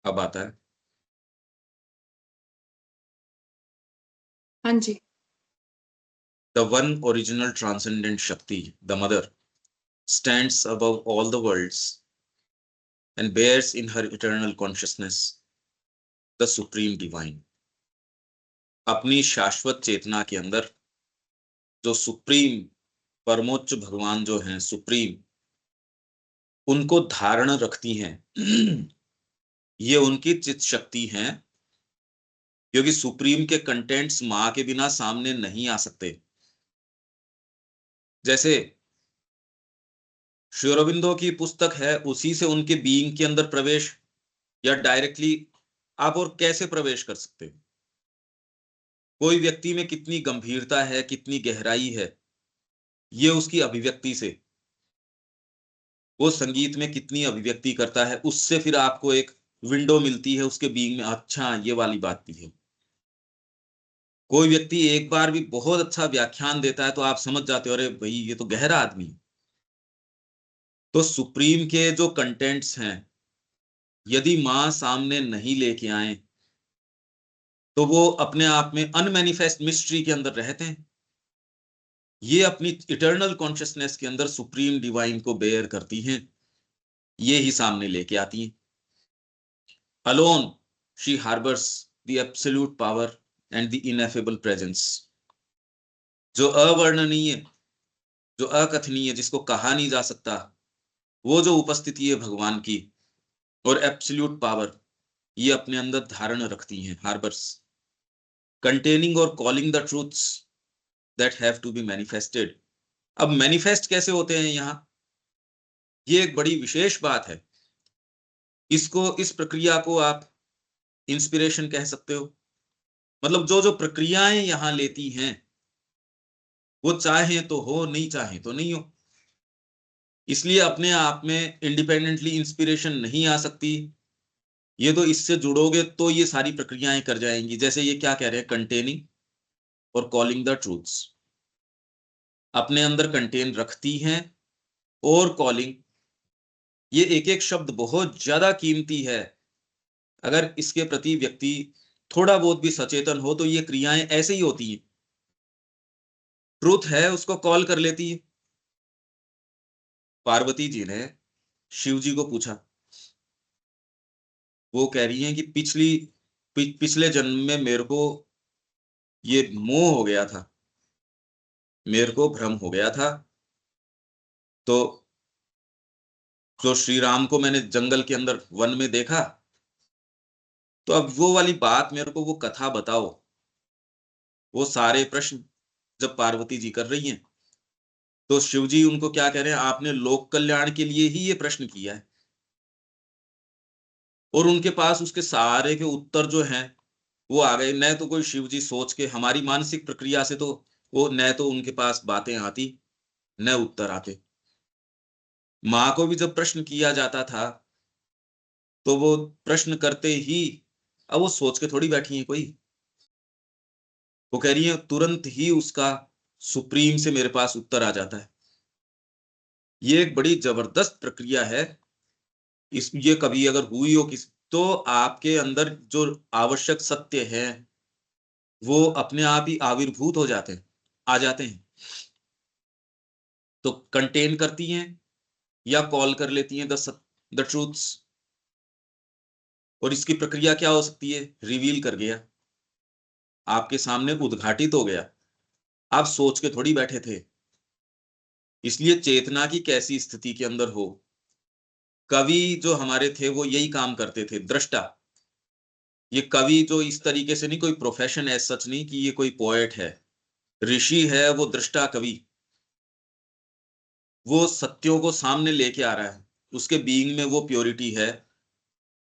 अब आता है। हाँ जी। The one original transcendent Shakti, the mother, stands above all the worlds and bears in her eternal consciousness the supreme divine। अपनी शाश्वत चेतना के अंदर जो सुप्रीम, परमोच्च भगवान जो हैं सुप्रीम, उनको धारण रखती हैं। ये उनकी चित शक्ति हैं, क्योंकि सुप्रीम के कंटेंट्स माँ के बिना सामने नहीं आ सकते। जैसे श्री अरबिंदो की पुस्तक है, उसी से उनके बीइंग के अंदर प्रवेश, या डायरेक्टली आप और कैसे प्रवेश कर सकते हो। कोई व्यक्ति में कितनी गंभीरता है, कितनी गहराई है, ये उसकी अभिव्यक्ति से, वो संगीत में कितनी अभिव्यक्ति करता है, उससे फिर आपको एक विंडो मिलती है उसके बीइंग में, अच्छा ये वाली बात भी है। कोई व्यक्ति एक बार भी बहुत अच्छा व्याख्यान देता है तो आप समझ जाते हो अरे भाई ये तो गहरा आदमी है। तो सुप्रीम के जो कंटेंट्स हैं, यदि माँ सामने नहीं लेके आए, तो वो अपने आप में अनमैनिफेस्ट मिस्ट्री के अंदर रहते हैं। ये अपनी इटर्नल कॉन्शियसनेस के अंदर सुप्रीम डिवाइन को बेयर करती हैं, ये ही सामने लेके आती हैं। Alone she harbours the absolute power and the ineffable presence. जो अवर्णनीय, जो अकथनीय, जिसको कहा नहीं जा सकता, वो जो उपस्थिति है भगवान की और एब्सोल्यूट पावर, ये अपने अंदर धारण रखती हैं, हार्बर्स, कंटेनिंग और calling the truths that have to be manifested. अब मैनिफेस्ट कैसे होते हैं यहाँ, ये एक बड़ी विशेष बात है। इस प्रक्रिया को आप इंस्पिरेशन कह सकते हो। मतलब जो जो प्रक्रियाएं यहाँ लेती हैं, वो चाहे तो हो, नहीं चाहे तो नहीं हो। इसलिए अपने आप में इंडिपेंडेंटली इंस्पिरेशन नहीं आ सकती। ये तो इससे जुड़ोगे तो ये सारी प्रक्रियाएं कर जाएंगी। जैसे ये क्या कह रहे हैं, कंटेनिंग और कॉलिंग द ट्रूथ्स, अपने अंदर कंटेन रखती हैं और कॉलिंग। ये एक एक शब्द बहुत ज्यादा कीमती है। अगर इसके प्रति व्यक्ति थोड़ा बहुत भी सचेतन हो तो ये क्रियाएं ऐसे ही होती हैं। ट्रूथ है, उसको कॉल कर लेती है। पार्वती जी ने शिव जी को पूछा, वो कह रही हैं कि पिछले जन्म में मेरे को ये मोह हो गया था, मेरे को भ्रम हो गया था। तो जो श्री राम को मैंने जंगल के अंदर वन में देखा, तो अब वो वाली बात मेरे को, वो कथा बताओ। वो सारे प्रश्न जब पार्वती जी कर रही हैं, तो शिव जी उनको क्या कह रहे हैं, आपने लोक कल्याण के लिए ही ये प्रश्न किया है। और उनके पास उसके सारे के उत्तर जो हैं वो आ गए। न तो कोई शिव जी सोच के, हमारी मानसिक प्रक्रिया से तो वो, न तो उनके पास बातें आती, न उत्तर आते। माँ को भी जब प्रश्न किया जाता था, तो वो प्रश्न करते ही, अब वो सोच के थोड़ी बैठी है कोई, वो कह रही है तुरंत ही उसका सुप्रीम से मेरे पास उत्तर आ जाता है। ये एक बड़ी जबरदस्त प्रक्रिया है। ये कभी अगर हुई हो किस, तो आपके अंदर जो आवश्यक सत्य है वो अपने आप ही आविर्भूत हो जाते हैं, आ जाते हैं। तो कंटेन करती हैं या कॉल कर लेती हैं द ट्रूथ्स। और इसकी प्रक्रिया क्या हो सकती है, रिवील कर गया, आपके सामने उद्घाटित हो गया। आप सोच के थोड़ी बैठे थे। इसलिए चेतना की कैसी स्थिति के अंदर हो, कवि जो हमारे थे वो यही काम करते थे, दृष्टा। ये कवि जो इस तरीके से नहीं, कोई प्रोफेशन एज सच नहीं कि ये कोई पोएट है, ऋषि है, वो दृष्टा कवि। वो सत्यों को सामने लेके आ रहा है। उसके बीइंग में वो प्योरिटी है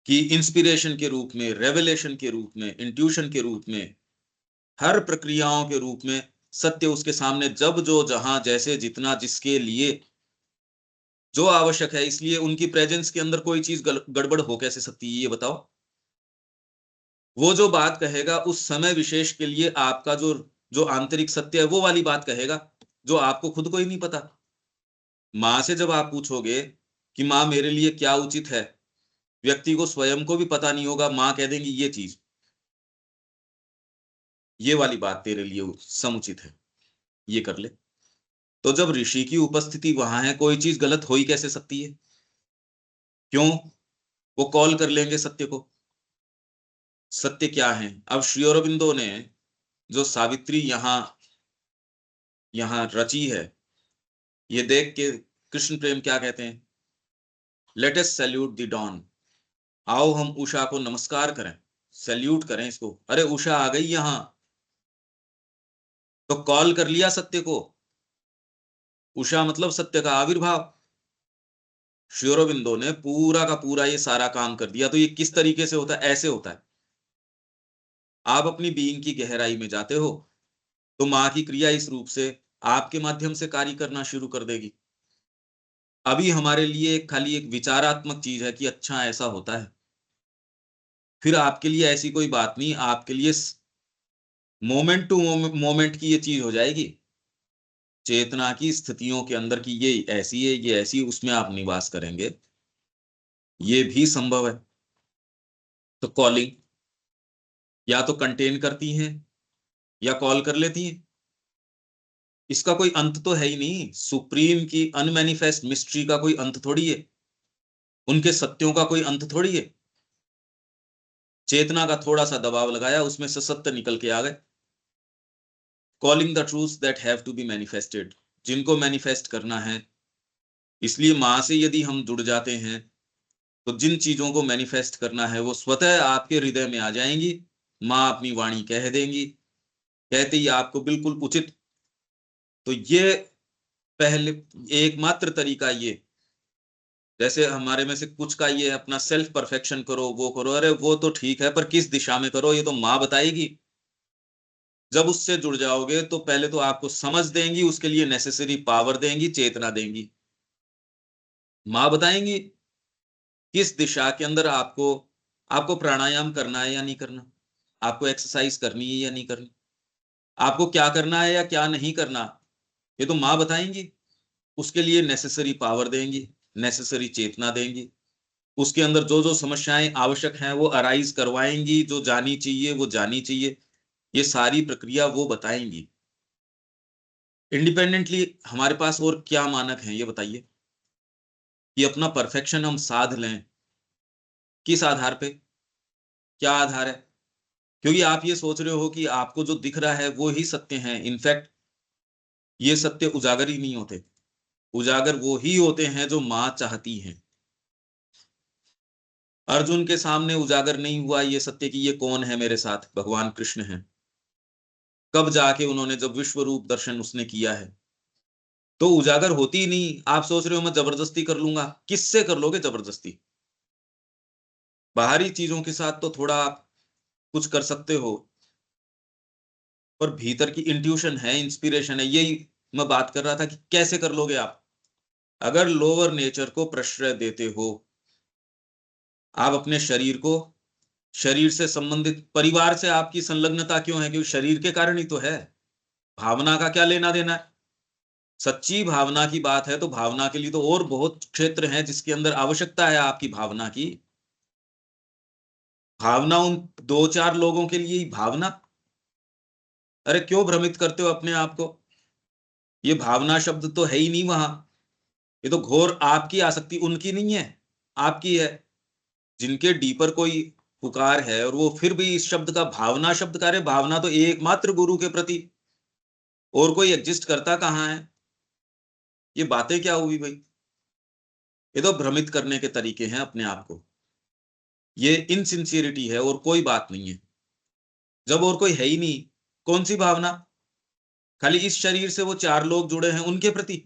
कि इंस्पिरेशन के रूप में, रेवलेशन के रूप में, इंट्यूशन के रूप में, हर प्रक्रियाओं के रूप में सत्य उसके सामने, जब जो जहां जैसे जितना जिसके लिए जो आवश्यक है। इसलिए उनकी प्रेजेंस के अंदर कोई चीज गड़बड़ हो कैसे सकती है, ये बताओ। वो जो बात कहेगा उस समय विशेष के लिए आपका जो जो आंतरिक सत्य है, वो वाली बात कहेगा, जो आपको खुद को ही नहीं पता। माँ से जब आप पूछोगे कि माँ मेरे लिए क्या उचित है, व्यक्ति को स्वयं को भी पता नहीं होगा, माँ कह देंगी ये चीज, ये वाली बात तेरे लिए समुचित है, ये कर ले। तो जब ऋषि की उपस्थिति वहां है, कोई चीज गलत हो ही कैसे सकती है। क्यों, वो कॉल कर लेंगे सत्य को। सत्य क्या है, अब श्री अरबिंदो ने जो सावित्री यहाँ यहाँ रची है, ये देख के कृष्ण प्रेम क्या कहते हैं, let us salute the dawn. आओ हम उषा को नमस्कार करें, सैल्यूट करें इसको। अरे उषा आ गई यहाँ, तो कॉल कर लिया सत्य को। उषा मतलब सत्य का आविर्भाव। श्री अरबिंदो ने पूरा का पूरा ये सारा काम कर दिया। तो ये किस तरीके से होता है, ऐसे होता है। आप अपनी बीइंग की गहराई में जाते हो, तो माँ की क्रिया इस रूप से आपके माध्यम से कार्य करना शुरू कर देगी। अभी हमारे लिए खाली एक विचारात्मक चीज है कि अच्छा ऐसा होता है। फिर आपके लिए ऐसी कोई बात नहीं, आपके लिए मोमेंट टू मोमेंट की ये चीज हो जाएगी। चेतना की स्थितियों के अंदर की ये ऐसी है, ये ऐसी, उसमें आप निवास करेंगे, ये भी संभव है। तो कॉलिंग या तो कंटेन करती हैं या कॉल कर लेती हैं। इसका कोई अंत तो है ही नहीं। सुप्रीम की अनमैनिफेस्ट मिस्ट्री का कोई अंत थोड़ी है, उनके सत्यों का कोई अंत थोड़ी है। चेतना का थोड़ा सा दबाव लगाया, उसमें से सत्य निकल के आ गए। Calling the truths that have to be manifested, जिनको मैनिफेस्ट करना है। इसलिए माँ से यदि हम जुड़ जाते हैं तो जिन चीजों को मैनिफेस्ट करना है वो स्वतः आपके हृदय में आ जाएंगी। माँ अपनी वाणी कह देंगी, कहते ही आपको बिल्कुल उचित। तो ये पहले एकमात्र तरीका ये, जैसे हमारे में से कुछ का ये अपना सेल्फ परफेक्शन करो, वो करो, अरे वो तो ठीक है, पर किस दिशा में करो ये तो माँ बताएगी। जब उससे जुड़ जाओगे तो पहले तो आपको समझ देंगी, उसके लिए नेसेसरी पावर देंगी, चेतना देंगी। माँ बताएंगी किस दिशा के अंदर आपको आपको प्राणायाम करना है या नहीं करना, आपको एक्सरसाइज करनी है या नहीं करनी, आपको क्या करना है या क्या नहीं करना, ये तो माँ बताएंगी। उसके लिए नेसेसरी पावर देंगी, नेसेसरी चेतना देंगी। उसके अंदर जो जो समस्याएं आवश्यक हैं वो अराइज करवाएंगी, जो जानी चाहिए वो जानी चाहिए। ये सारी प्रक्रिया वो बताएंगी। इंडिपेंडेंटली हमारे पास और क्या मानक हैं ये बताइए, कि अपना परफेक्शन हम साध लें। किस आधार पे, क्या आधार है? क्योंकि आप ये सोच रहे हो कि आपको जो दिख रहा है वो ही सत्य है। इनफैक्ट ये सत्य उजागर ही नहीं होते। उजागर वो ही होते हैं जो माँ चाहती हैं। अर्जुन के सामने उजागर नहीं हुआ ये सत्य कि ये कौन है मेरे साथ, भगवान कृष्ण है। कब जाके उन्होंने, जब विश्व रूप दर्शन उसने किया है, तो उजागर होती ही नहीं। आप सोच रहे हो मैं जबरदस्ती कर लूंगा, किससे कर लोगे जबरदस्ती? बाहरी चीजों के साथ तो थोड़ा आप कुछ कर सकते हो, पर भीतर की इंट्यूशन है, इंस्पिरेशन है, यही मैं बात कर रहा था कि कैसे कर लोगे आप। अगर लोअर नेचर को प्रश्रय देते हो, आप अपने शरीर को, शरीर से संबंधित परिवार से आपकी संलग्नता क्यों है? क्योंकि शरीर के कारण ही तो है। भावना का क्या लेना देना है? सच्ची भावना की बात है तो भावना के लिए तो और बहुत क्षेत्र हैं जिसके अंदर आवश्यकता है आपकी भावना की। भावना उन दो चार लोगों के लिए ही भावना। अरे क्यों भ्रमित करते हो अपने आप को? ये भावना शब्द तो है ही नहीं वहां। ये तो घोर आपकी आसक्ति, उनकी नहीं है, आपकी है। जिनके डीपर कोई पुकार है और वो फिर भी इस शब्द का, भावना शब्द का, रे भावना तो एकमात्र गुरु के प्रति, और कोई एग्जिस्ट करता कहाँ है? ये बातें क्या हुई भाई? ये तो भ्रमित करने के तरीके हैं अपने आप को। ये इनसिंसियरिटी है और कोई बात नहीं है। जब और कोई है ही नहीं, कौन सी भावना? खाली इस शरीर से वो चार लोग जुड़े हैं उनके प्रति,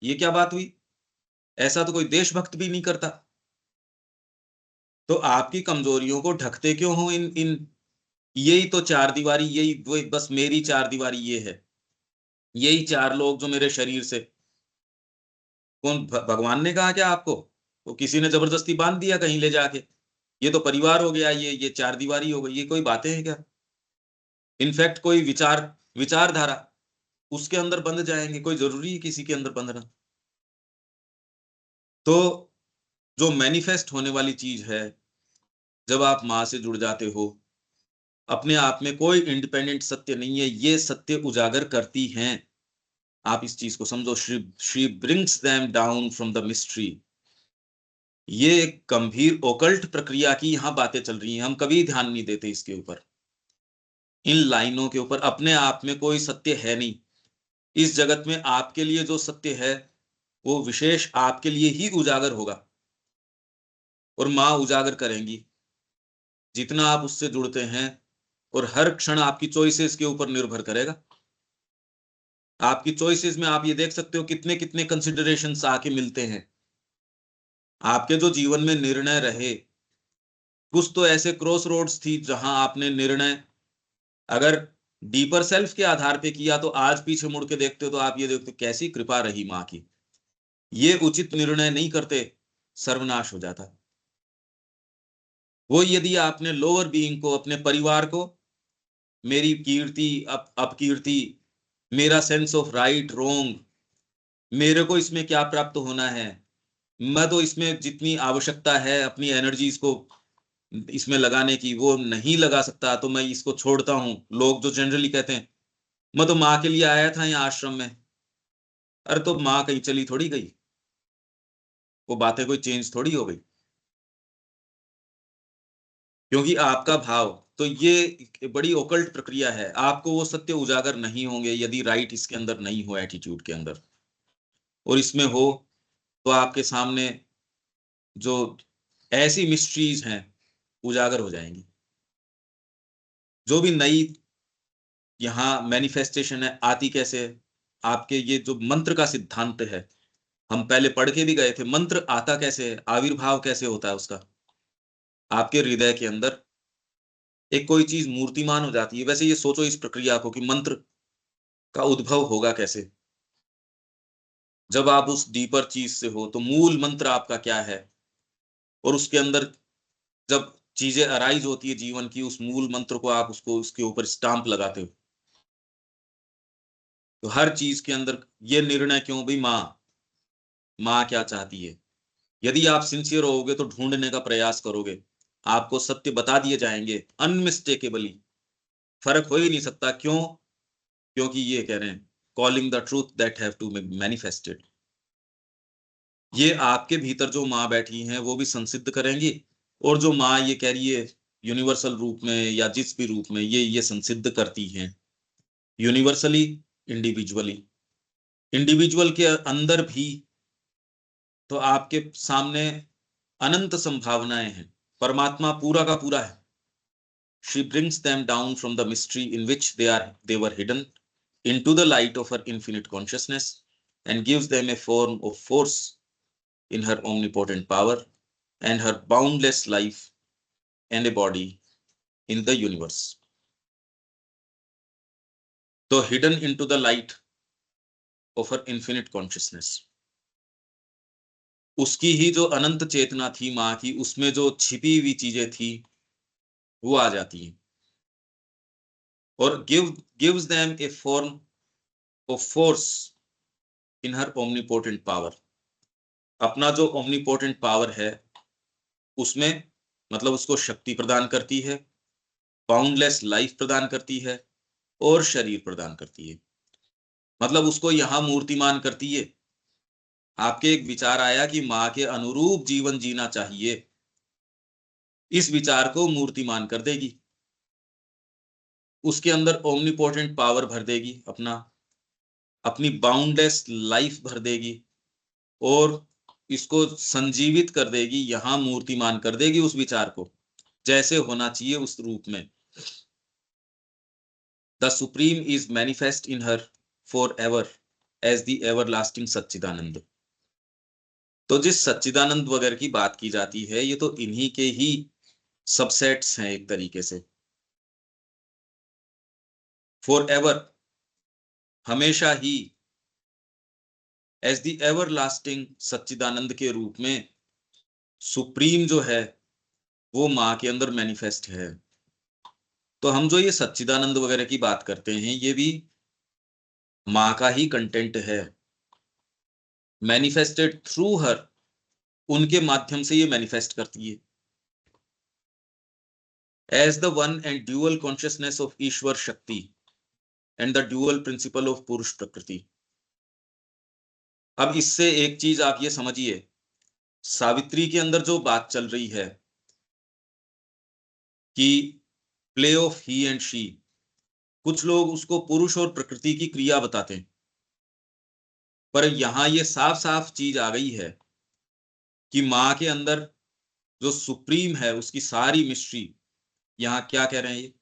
ये क्या बात हुई? ऐसा तो कोई देशभक्त भी नहीं करता। तो आपकी कमजोरियों को ढकते क्यों हो? इन इन यही तो चार दीवारी, यही वो बस मेरी चार दीवारी ये है। यही चार लोग जो मेरे शरीर से, कौन भगवान ने कहा क्या आपको? तो किसी ने जबरदस्ती बांध दिया कहीं ले जाके? ये तो परिवार हो गया, ये चार दीवारी हो गई, ये कोई बातें हैं क्या? इनफैक्ट कोई विचारधारा उसके अंदर बंध जाएंगे, कोई जरूरी है किसी के अंदर बंधना? तो जो मैनिफेस्ट होने वाली चीज है, जब आप माँ से जुड़ जाते हो, अपने आप में कोई इंडिपेंडेंट सत्य नहीं है, ये सत्य उजागर करती हैं। आप इस चीज को समझो। She brings them down from the mystery. ये एक गंभीर ओकल्ट प्रक्रिया की यहाँ बातें चल रही हैं, हम कभी ध्यान नहीं देते इसके ऊपर, इन लाइनों के ऊपर। अपने आप में कोई सत्य है नहीं। इस जगत में आपके लिए जो सत्य है वो विशेष आपके लिए ही उजागर होगा, और माँ उजागर करेंगी जितना आप उससे जुड़ते हैं। और हर क्षण आपकी चॉइसेस के ऊपर निर्भर करेगा। आपकी चॉइसेस में आप ये देख सकते हो कितने कितने कंसिडरेशंस आके मिलते हैं। आपके जो जीवन में निर्णय रहे, कुछ तो ऐसे क्रॉस रोड्स थी जहां आपने निर्णय अगर डीपर सेल्फ के आधार पे किया, तो आज पीछे मुड़ के देखते हो तो आप ये देखते हो कैसी कृपा रही माँ की। ये उचित निर्णय नहीं करते, सर्वनाश हो जाता। वो यदि आपने लोअर बीइंग को, अपने परिवार को, मेरी कीर्ति अपकीर्ति, मेरा सेंस ऑफ राइट रॉन्ग, मेरे को इसमें क्या प्राप्त होना है, मैं तो इसमें जितनी आवश्यकता है अपनी एनर्जीज को इसमें लगाने की वो नहीं लगा सकता, तो मैं इसको छोड़ता हूं। लोग जो जनरली कहते हैं मैं तो माँ के लिए आया था यहाँ आश्रम में। अरे तो माँ कहीं चली थोड़ी गई, वो बातें कोई चेंज थोड़ी हो गई, क्योंकि आपका भाव। तो ये बड़ी ओकल्ट प्रक्रिया है, आपको वो सत्य उजागर नहीं होंगे यदि राइट इसके अंदर नहीं हो, एटीट्यूड के अंदर। और इसमें हो तो आपके सामने जो ऐसी मिस्ट्रीज हैं उजागर हो जाएंगी। जो भी नई यहाँ मैनिफेस्टेशन है आती कैसे है, आपके ये जो मंत्र का सिद्धांत है, हम पहले पढ़ के भी गए थे, मंत्र आता कैसे है, आविर्भाव कैसे होता है उसका। आपके हृदय के अंदर एक कोई चीज मूर्तिमान हो जाती है। वैसे ये सोचो इस प्रक्रिया को कि मंत्र का उद्भव होगा कैसे। जब आप उस डीपर चीज से हो तो मूल मंत्र आपका क्या है, और उसके अंदर जब चीजें अराइज होती है जीवन की, उस मूल मंत्र को आप उसको उसके ऊपर स्टाम्प लगाते हो। तो हर चीज के अंदर ये निर्णय क्यों भाई, माँ क्या चाहती है। यदि आप सिंसियर होगे तो ढूंढने का प्रयास करोगे, आपको सत्य बता दिए जाएंगे अनमिस्टेकेबली। फर्क हो ही नहीं सकता, क्यों? क्योंकि ये कह रहे हैं calling the truth that have to be manifested. ये आपके भीतर जो माँ बैठी हैं वो भी संसिद्ध करेंगी, और जो माँ ये कह रही है यूनिवर्सल रूप में या जिस भी रूप में ये संसिद्ध करती हैं, यूनिवर्सली, इंडिविजुअली। इंडिविजुअल के अंदर भी तो आपके सामने अनंत संभावनाएं हैं, परमात्मा पूरा का पूरा है। She brings them down from the mystery in which they were hidden into the light of her infinite consciousness, and gives them a form of force in her omnipotent power and her boundless life and a body in the universe. So hidden into the light of her infinite consciousness, उसकी ही जो अनंत चेतना थी माँ की, उसमें जो छिपी हुई चीजें थी वो आ जाती हैं, और gives them a form of force in her omnipotent power। अपना जो omnipotent power है उसमें, मतलब उसको शक्ति प्रदान करती है, बाउंडलेस लाइफ प्रदान करती है, और शरीर प्रदान करती है। मतलब उसको यहाँ मूर्तिमान करती है। आपके एक विचार आया कि माँ के अनुरूप जीवन जीना चाहिए, इस विचार को मूर्तिमान कर देगी, उसके अंदर ओमनीपोटेंट पावर भर देगी, अपनी बाउंडलेस लाइफ भर देगी, और इसको संजीवित कर देगी, यहाँ मूर्तिमान कर देगी उस विचार को जैसे होना चाहिए उस रूप में। The Supreme is manifest in her forever as the everlasting सच्चिदानंद। तो जिस सच्चिदानंद वगैरह की बात की जाती है, ये तो इन्हीं के ही सबसेट्स हैं एक तरीके से। forever, हमेशा ही, as the everlasting सच्चिदानंद के रूप में सुप्रीम जो है वो माँ के अंदर मैनिफेस्ट है। तो हम जो ये सच्चिदानंद वगैरह की बात करते हैं ये भी माँ का ही कंटेंट है, मैनिफेस्टेड थ्रू हर, उनके माध्यम से ये मैनिफेस्ट करती है। As the one and dual consciousness of ईश्वर शक्ति and the dual principle of पुरुष प्रकृति। अब इससे एक चीज आप ये समझिए, सावित्री के अंदर जो बात चल रही है कि play of he and she, कुछ लोग उसको पुरुष और प्रकृति की क्रिया बताते हैं, पर यहां ये साफ साफ चीज आ गई है कि माँ के अंदर जो सुप्रीम है उसकी सारी मिस्ट्री, यहाँ क्या कह रहे हैं ये,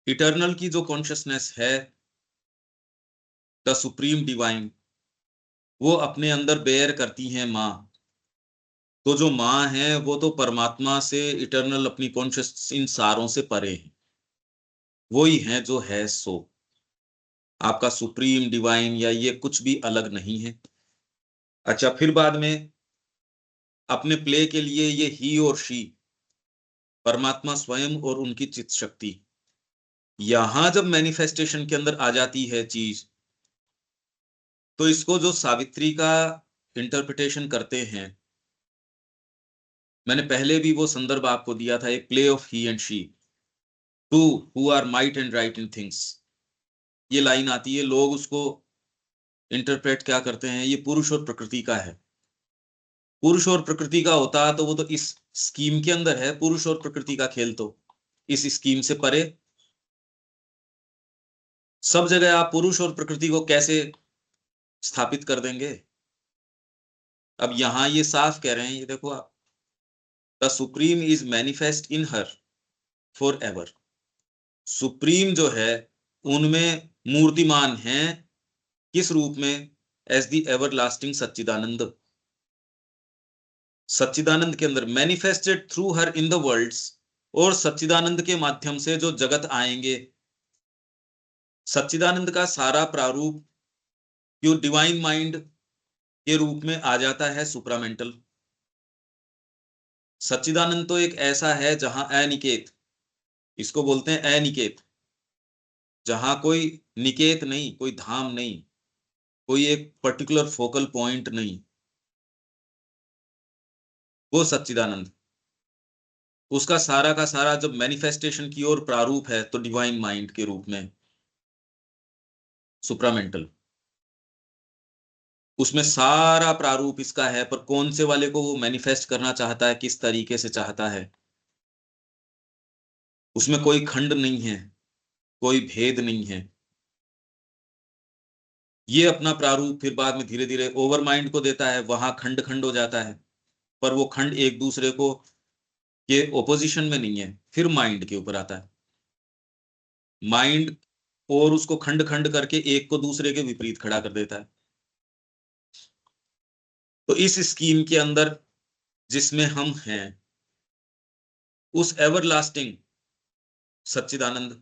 इटर्नल की जो कॉन्शियसनेस है, द सुप्रीम डिवाइन, वो अपने अंदर बेयर करती हैं माँ। तो जो माँ है वो तो परमात्मा से, इटर्नल अपनी कॉन्शियस इन सारों से परे है, वो ही है जो है सो। आपका सुप्रीम डिवाइन या ये कुछ भी अलग नहीं है। अच्छा, फिर बाद में अपने प्ले के लिए ये ही और शी, परमात्मा स्वयं और उनकी चित्त शक्ति, यहां जब मैनिफेस्टेशन के अंदर आ जाती है चीज, तो इसको जो सावित्री का इंटरप्रिटेशन करते हैं, मैंने पहले भी वो संदर्भ आपको दिया था, एक play of he and she, two who are might and right in things. ये लाइन आती है, लोग उसको इंटरप्रेट क्या करते हैं, ये पुरुष और प्रकृति का है। पुरुष और प्रकृति का होता तो वो तो इस स्कीम के अंदर है, पुरुष और प्रकृति का खेल तो इस स्कीम से परे। सब जगह आप पुरुष और प्रकृति को कैसे स्थापित कर देंगे? अब यहां ये साफ कह रहे हैं, ये देखो आप, the supreme is manifest in her for ever. Supreme जो है उनमें मूर्तिमान है, किस रूप में? As the everlasting Sachchidananda. Sachchidananda के अंदर manifested through her in the worlds, और सच्चिदानंद के माध्यम से जो जगत आएंगे, सच्चिदानंद का सारा प्रारूप जो डिवाइन माइंड के रूप में आ जाता है सुप्रामेंटल। सच्चिदानंद तो एक ऐसा है जहां अनिकेत, इसको बोलते हैं अनिकेत, जहां कोई निकेत नहीं, कोई धाम नहीं, कोई एक पर्टिकुलर फोकल पॉइंट नहीं, वो सच्चिदानंद। उसका सारा का सारा जब मैनिफेस्टेशन की ओर प्रारूप है तो डिवाइन माइंड के रूप में सुप्रामेंटल, उसमें सारा प्रारूप इसका है, पर कौन से वाले को वो मैनिफेस्ट करना चाहता है, किस तरीके से चाहता है, उसमें कोई खंड नहीं है, कोई भेद नहीं है। ये अपना प्रारूप फिर बाद में धीरे धीरे ओवर माइंड को देता है, वहां खंड खंड हो जाता है, पर वो खंड एक दूसरे को के ओपोजिशन में नहीं है, फिर माइंड के ऊपर आता है। माइंड और उसको खंड खंड करके एक को दूसरे के विपरीत खड़ा कर देता है। तो इस स्कीम के अंदर जिसमें हम हैं, उस everlasting Sachchidananda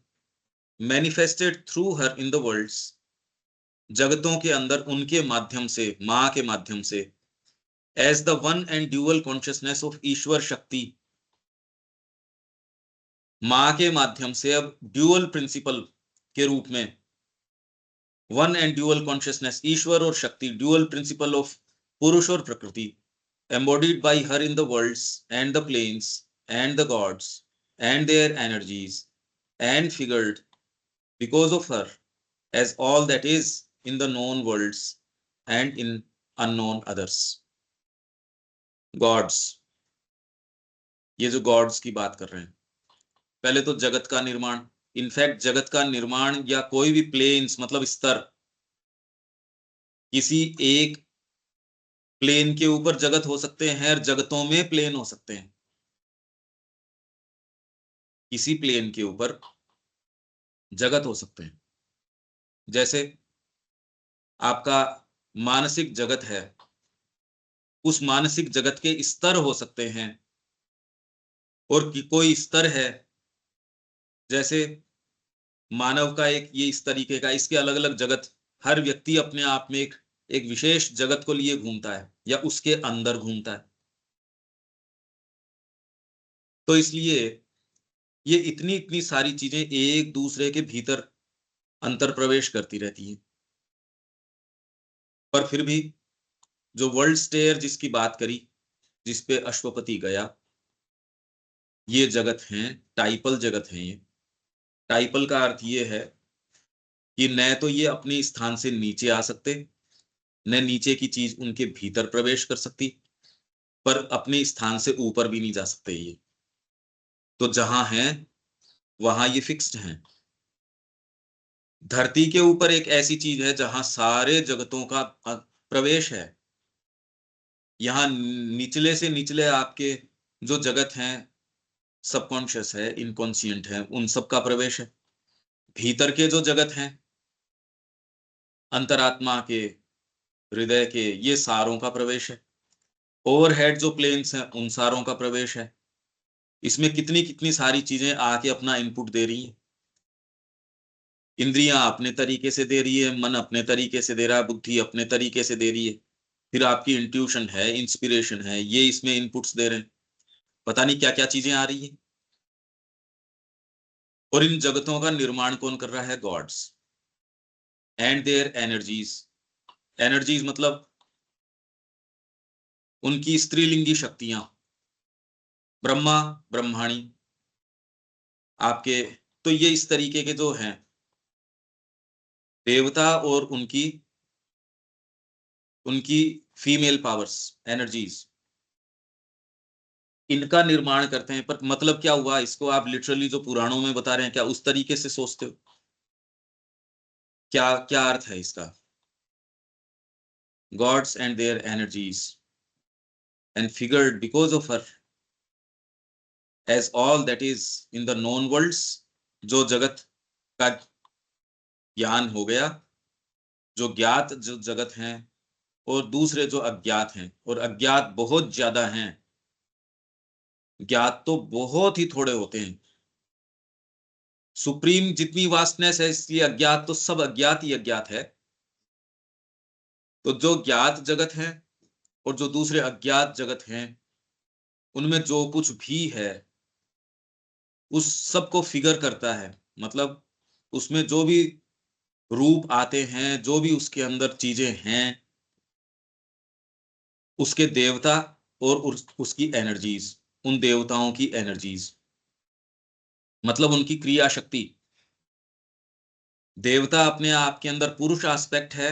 manifested through her in the worlds, जगतों के अंदर उनके माध्यम से, मां के माध्यम से, as the one and dual consciousness of Ishwar Shakti, मां के माध्यम से अब ड्यूअल प्रिंसिपल के रूप में, वन एंड ड्यूअल कॉन्शियसनेस, ईश्वर और शक्ति, ड्यूअल प्रिंसिपल ऑफ पुरुष और प्रकृति, embodied by her in the worlds and the planes and the gods and their energies, and figured because of her as all that is in the known worlds and in unknown others. Gods, ये जो गॉड्स की बात कर रहे हैं, पहले तो जगत का निर्माण, इनफैक्ट जगत का निर्माण या कोई भी प्लेन्स मतलब स्तर, किसी एक प्लेन के ऊपर जगत हो सकते हैं और जगतों में प्लेन हो सकते हैं। किसी प्लेन के ऊपर जगत हो सकते हैं, जैसे आपका मानसिक जगत है, उस मानसिक जगत के स्तर हो सकते हैं, और कोई स्तर है, जैसे मानव का एक ये इस तरीके का, इसके अलग अलग जगत, हर व्यक्ति अपने आप में एक विशेष जगत को लिए घूमता है या उसके अंदर घूमता है। तो इसलिए ये इतनी इतनी सारी चीजें एक दूसरे के भीतर अंतर प्रवेश करती रहती हैं, पर फिर भी जो वर्ल्ड स्टेयर जिसकी बात करी, जिसपे अश्वपति गया, ये जगत हैं, टाइपल जगत हैं। ये टाइपल का अर्थ ये है कि न तो ये अपने स्थान से नीचे आ सकते, न नीचे की चीज उनके भीतर प्रवेश कर सकती, पर अपने स्थान से ऊपर भी नहीं जा सकते। ये तो जहां हैं वहां ये फिक्स्ड हैं। धरती के ऊपर एक ऐसी चीज है जहां सारे जगतों का प्रवेश है। यहाँ निचले से निचले आपके जो जगत हैं, सबकॉन्शियस है, इनकॉन्शियंट है, उन सब का प्रवेश है। भीतर के जो जगत हैं, अंतरात्मा के, हृदय के, ये सारों का प्रवेश है। ओवरहेड जो प्लेन्स हैं, उन सारों का प्रवेश है। इसमें कितनी कितनी सारी चीजें आके अपना इनपुट दे रही हैं। इंद्रियां अपने तरीके से दे रही है, मन अपने तरीके से दे रहा है, बुद्धि अपने तरीके से दे रही है, फिर आपकी इंट्यूशन है, इंस्पिरेशन है, ये इसमें इनपुट्स दे रहे हैं, पता नहीं क्या क्या चीजें आ रही है। और इन जगतों का निर्माण कौन कर रहा है? God's and their energies. Energies मतलब उनकी स्त्रीलिंगी शक्तियां, ब्रह्मा, ब्रह्माणी आपके, तो ये इस तरीके के जो हैं, देवता और उनकी उनकी फीमेल पावर्स, एनर्जीज, इनका निर्माण करते हैं। पर मतलब क्या हुआ, इसको आप लिटरली जो पुराणों में बता रहे हैं, क्या उस तरीके से सोचते हो? क्या क्या अर्थ है इसका? Gods and their energies and figured because of her as all that is in the known worlds, जो जगत का ज्ञान हो गया, जो ज्ञात जो जगत हैं, और दूसरे जो अज्ञात हैं, और अज्ञात बहुत ज्यादा हैं, ज्ञात तो बहुत ही थोड़े होते हैं। सुप्रीम जितनी वास्टनेस है, इसलिए अज्ञात तो सब अज्ञात ही अज्ञात है। तो जो ज्ञात जगत है और जो दूसरे अज्ञात जगत हैं, उनमें जो कुछ भी है उस सब को फिगर करता है। मतलब उसमें जो भी रूप आते हैं, जो भी उसके अंदर चीजें हैं, उसके देवता और उसकी एनर्जीज, उन देवताओं की एनर्जीज, मतलब उनकी क्रिया शक्ति। देवता अपने आप के अंदर पुरुष एस्पेक्ट है,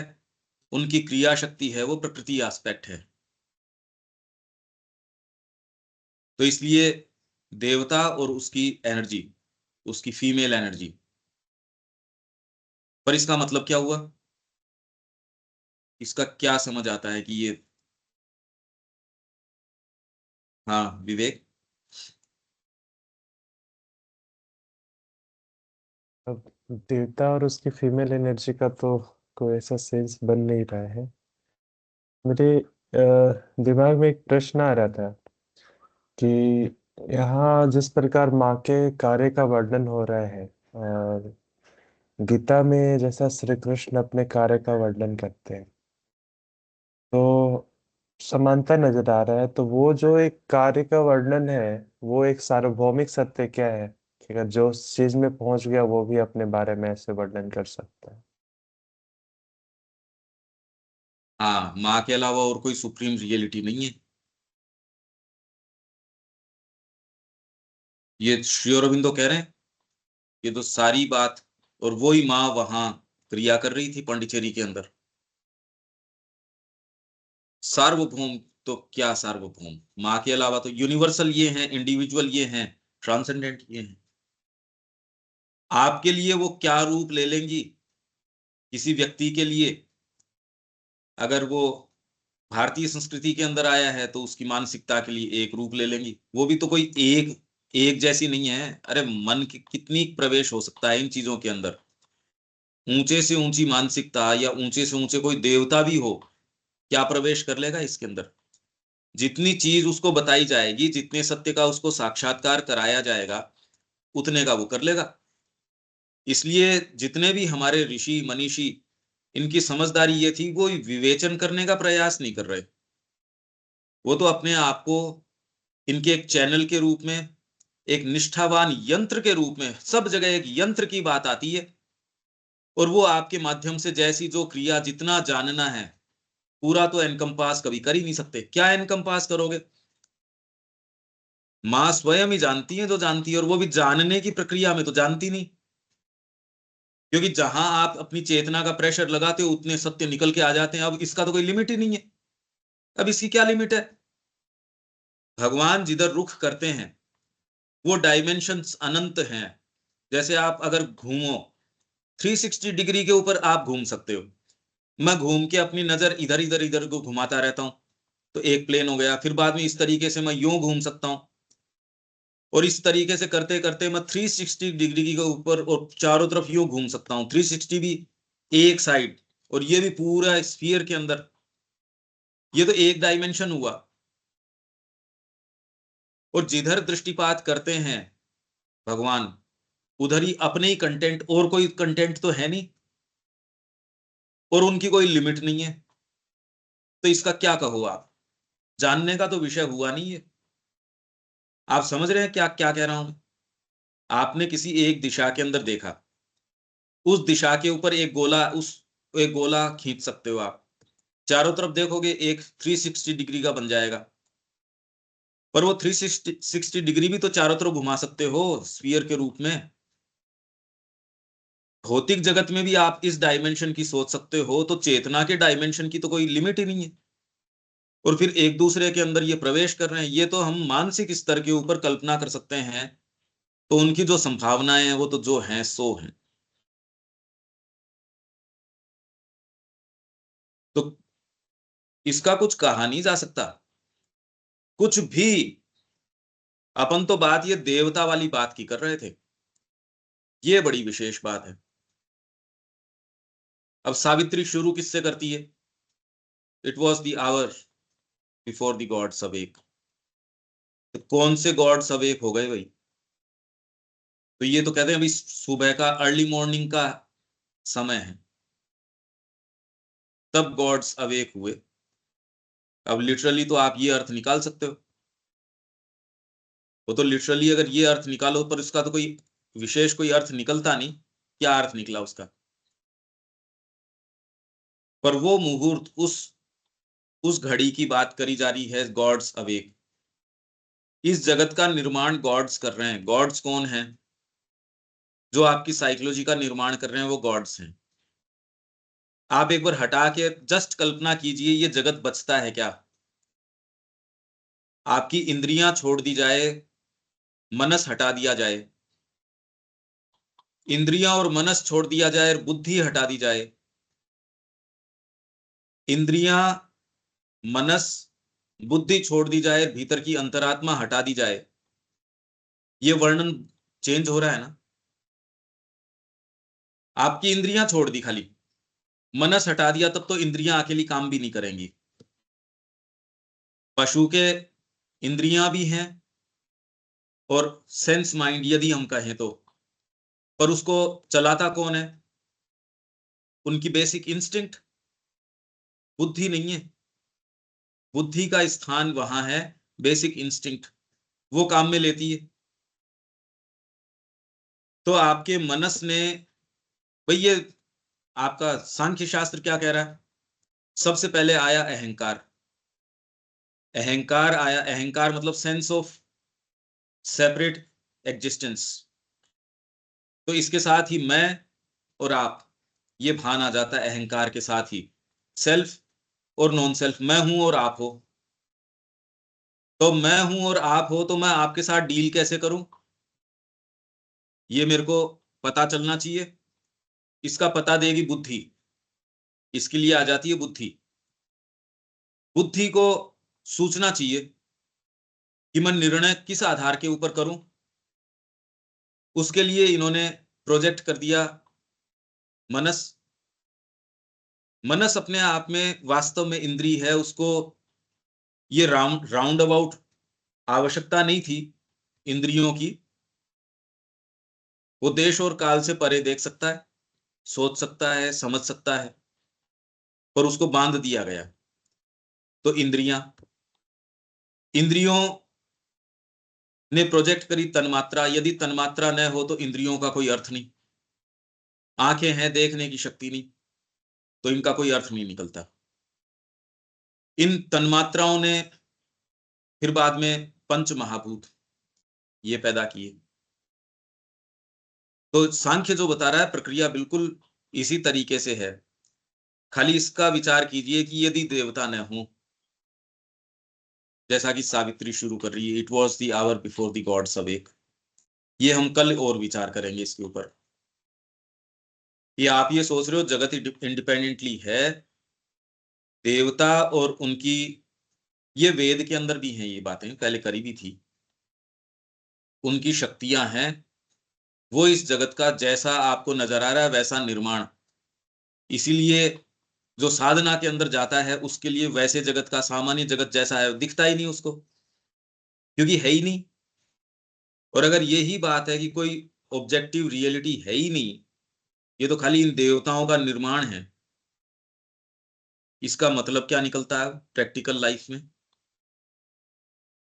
उनकी क्रिया शक्ति है वो प्रकृति एस्पेक्ट है। तो इसलिए देवता और उसकी एनर्जी, उसकी फीमेल एनर्जी। पर इसका मतलब क्या हुआ? इसका क्या समझ आता है कि ये, हाँ विवेक। अब देवता और उसकी फीमेल एनर्जी का तो कोई ऐसा सेंस बन नहीं रहा है। मेरे दिमाग में एक प्रश्न आ रहा था कि यहाँ जिस प्रकार माँ के कार्य का वर्णन हो रहा है, और गीता में जैसा श्री कृष्ण अपने कार्य का वर्णन करते हैं, तो समानता नजर आ रहा है। तो वो जो एक कार्य का वर्णन है, वो एक सार्वभौमिक सत्य क्या है कि अगर जो उस चीज में पहुंच गया वो भी अपने बारे में ऐसे वर्णन कर सकता है? हाँ, माँ के अलावा और कोई सुप्रीम रियलिटी नहीं है। ये श्री अरविंदो कह रहे हैं, ये तो सारी बात, और वो ही माँ वहां क्रिया कर रही थी पांडिचेरी के अंदर। सार्वभौम तो क्या सार्वभौम, माँ के अलावा तो यूनिवर्सल ये हैं, इंडिविजुअल ये हैं, ट्रांसेंडेंट ये हैं। आपके लिए वो क्या रूप ले लेंगी? किसी व्यक्ति के लिए अगर वो भारतीय संस्कृति के अंदर आया है तो उसकी मानसिकता के लिए एक रूप ले लेंगी। वो भी तो कोई एक एक जैसी नहीं है। अरे मन की कितनी प्रवेश हो सकता है इन चीजों के अंदर। ऊंचे से ऊंची मानसिकता या ऊंचे से ऊंचे कोई देवता भी हो, क्या प्रवेश कर लेगा इसके अंदर? जितनी चीज उसको बताई जाएगी, जितने सत्य का उसको साक्षात्कार कराया जाएगा, उतने का वो कर लेगा। इसलिए जितने भी हमारे ऋषि मनीषी, इनकी समझदारी ये थी, वो विवेचन करने का प्रयास नहीं कर रहे। वो तो अपने आप को इनके एक चैनल के रूप में, एक निष्ठावान यंत्र के रूप में, सब जगह एक यंत्र की बात आती है, और वो आपके माध्यम से जैसी जो क्रिया, जितना जानना है, पूरा तो एनकम्पास कभी कर ही नहीं सकते। क्या एनकम्पास करोगे? माँ स्वयं ही जानती है जो जानती है, और वो भी जानने की प्रक्रिया में तो जानती नहीं। क्योंकि जहां आप अपनी चेतना का प्रेशर लगाते हो, उतने सत्य निकल के आ जाते हैं। अब इसका तो कोई लिमिट ही नहीं है। अब इसकी क्या लिमिट है? भगवान जिधर रुख करते हैं वो डायमेंशंस अनंत हैं। जैसे आप अगर घूमो, 360 डिग्री के ऊपर आप घूम सकते हो। मैं घूम के अपनी नजर इधर इधर इधर को घुमाता रहता हूं, तो एक प्लेन हो गया। फिर बाद में इस तरीके से मैं यूं घूम सकता हूं, और इस तरीके से करते करते मैं 360 डिग्री के ऊपर और चारों तरफ यूं घूम सकता हूं। 360 भी एक साइड, और ये भी पूरा स्फीयर के अंदर। ये तो एक डायमेंशन हुआ। और जिधर दृष्टिपात करते हैं भगवान, उधर ही अपने ही कंटेंट, और कोई कंटेंट तो है नहीं, और उनकी कोई लिमिट नहीं है। तो इसका क्या कहो आप? जानने का तो विषय हुआ नहीं है। आप समझ रहे हैं क्या क्या कह रहा हूं मैं? आपने किसी एक दिशा के अंदर देखा, उस दिशा के ऊपर एक गोला खींच सकते हो आप। चारों तरफ देखोगे, एक 360 डिग्री का बन जाएगा। पर वो 360 डिग्री भी तो चारों तरफ घुमा सकते हो स्फीयर के रूप में। भौतिक जगत में भी आप इस डायमेंशन की सोच सकते हो, तो चेतना के डायमेंशन की तो कोई लिमिट ही नहीं है। और फिर एक दूसरे के अंदर ये प्रवेश कर रहे हैं, ये तो हम मानसिक स्तर के ऊपर कल्पना कर सकते हैं। तो उनकी जो संभावनाएं हैं वो तो जो हैं सो हैं। तो इसका कुछ कहा नहीं जा सकता कुछ भी। अपन तो बात ये देवता वाली बात की कर रहे थे, ये बड़ी विशेष बात है। अब सावित्री शुरू किससे करती है? It was the hour before the gods awake. तो कौन से गॉड्स अवेक हो गए भाई? तो ये तो कहते हैं अभी सुबह का अर्ली मॉर्निंग का समय है, तब गॉड्स अवेक हुए। अब लिटरली तो आप ये अर्थ निकाल सकते हो, वो तो लिटरली अगर ये अर्थ निकालो, पर इसका तो कोई विशेष कोई अर्थ निकलता नहीं। क्या अर्थ निकला उसका? पर वो मुहूर्त, उस घड़ी की बात करी जा रही है, गॉड्स अवेक। इस जगत का निर्माण गॉड्स कर रहे हैं। गॉड्स कौन है? जो आपकी साइकोलॉजी का निर्माण कर रहे हैं वो गॉड्स हैं। आप एक बार हटा के जस्ट कल्पना कीजिए, ये जगत बचता है क्या? आपकी इंद्रियां छोड़ दी जाए, मनस हटा दिया जाए, इंद्रियां और मनस छोड़ दिया जाए और बुद्धि हटा दी जाए, इंद्रियां, मनस, बुद्धि छोड़ दी जाए, भीतर की अंतरात्मा हटा दी जाए, ये वर्णन चेंज हो रहा है ना? आपकी इंद्रियां छोड़ दी, खाली मनस हटा दिया, तब तो इंद्रियां अकेली काम भी नहीं करेंगी। पशु के इंद्रियां भी हैं और सेंस माइंड यदि हम कहें तो, पर उसको चलाता कौन है? उनकी बेसिक इंस्टिंक्ट, बुद्धि नहीं है। बुद्धि का स्थान वहां है, बेसिक इंस्टिंक्ट वो काम में लेती है। तो आपके मनस ने, भाई ये आपका सांख्य शास्त्र क्या कह रहा है? सबसे पहले आया अहंकार। अहंकार आया, अहंकार मतलब सेंस ऑफ सेपरेट एग्जिस्टेंस। तो इसके साथ ही मैं और आप, ये भान आ जाता है अहंकार के साथ ही। सेल्फ और नॉन सेल्फ, मैं हूं और आप हो। तो मैं हूं और आप हो, तो मैं आपके साथ डील कैसे करूं, ये मेरे को पता चलना चाहिए। इसका पता देगी बुद्धि, इसके लिए आ जाती है बुद्धि। बुद्धि को सूचना चाहिए कि मैं निर्णय किस आधार के ऊपर करूं। उसके लिए इन्होंने प्रोजेक्ट कर दिया मनस। मनस अपने आप में वास्तव में इंद्रिय है, उसको ये राउंड अबाउट आवश्यकता नहीं थी इंद्रियों की। वो देश और काल से परे देख सकता है, सोच सकता है, समझ सकता है, पर उसको बांध दिया गया। तो इंद्रियां, इंद्रियों ने प्रोजेक्ट करी तन्मात्रा। यदि तन्मात्रा न हो तो इंद्रियों का कोई अर्थ नहीं। आंखें हैं, देखने की शक्ति नहीं, तो इनका कोई अर्थ नहीं निकलता। इन तन्मात्राओं ने फिर बाद में पंच महाभूत ये पैदा किए। तो सांख्य जो बता रहा है प्रक्रिया बिल्कुल इसी तरीके से है। खाली इसका विचार कीजिए कि यदि देवता न हो, जैसा कि सावित्री शुरू कर रही है, it was the hour before the gods awake. ये हम कल और विचार करेंगे इसके ऊपर। ये आप ये सोच रहे हो जगत इंडिपेंडेंटली है, देवता और उनकी, ये वेद के अंदर भी हैं, ये बातें पहले करी भी थी। उनकी शक्तियां हैं, वो इस जगत का जैसा आपको नजर आ रहा है वैसा निर्माण। इसीलिए जो साधना के अंदर जाता है उसके लिए वैसे जगत का, सामान्य जगत जैसा है दिखता ही नहीं उसको, क्योंकि है ही नहीं। और अगर यही बात है कि कोई ऑब्जेक्टिव रियलिटी है ही नहीं, ये तो खाली इन देवताओं का निर्माण है, इसका मतलब क्या निकलता है प्रैक्टिकल लाइफ में?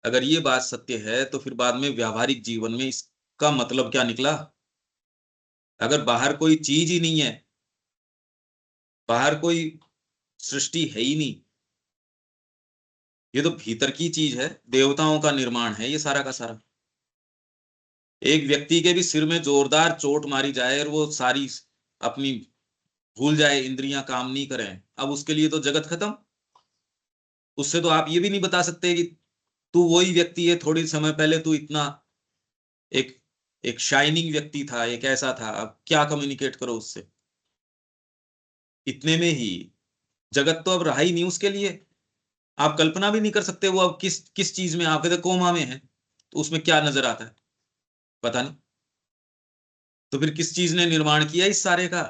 अगर ये बात सत्य है तो फिर बाद में व्यावहारिक जीवन में इसका मतलब क्या निकला? अगर बाहर कोई चीज ही नहीं है, बाहर कोई सृष्टि है ही नहीं, ये तो भीतर की चीज है, देवताओं का निर्माण है ये सारा का सारा। एक व्यक्ति के भी सिर में जोरदार चोट मारी जाए और वो सारी अपनी भूल जाए, इंद्रियां काम नहीं करें, अब उसके लिए तो जगत खत्म। उससे तो आप ये भी नहीं बता सकते कि तू वही व्यक्ति है, थोड़ी समय पहले तू इतना एक एक शाइनिंग व्यक्ति था, एक ऐसा था, अब क्या कम्युनिकेट करो उससे। इतने में ही जगत तो अब रहा ही नहीं उसके लिए। आप कल्पना भी नहीं कर सकते वो अब किस किस चीज में, आप कहते कोमा में है, तो उसमें क्या नजर आता है, पता नहीं। तो फिर किस चीज ने निर्माण किया इस सारे का?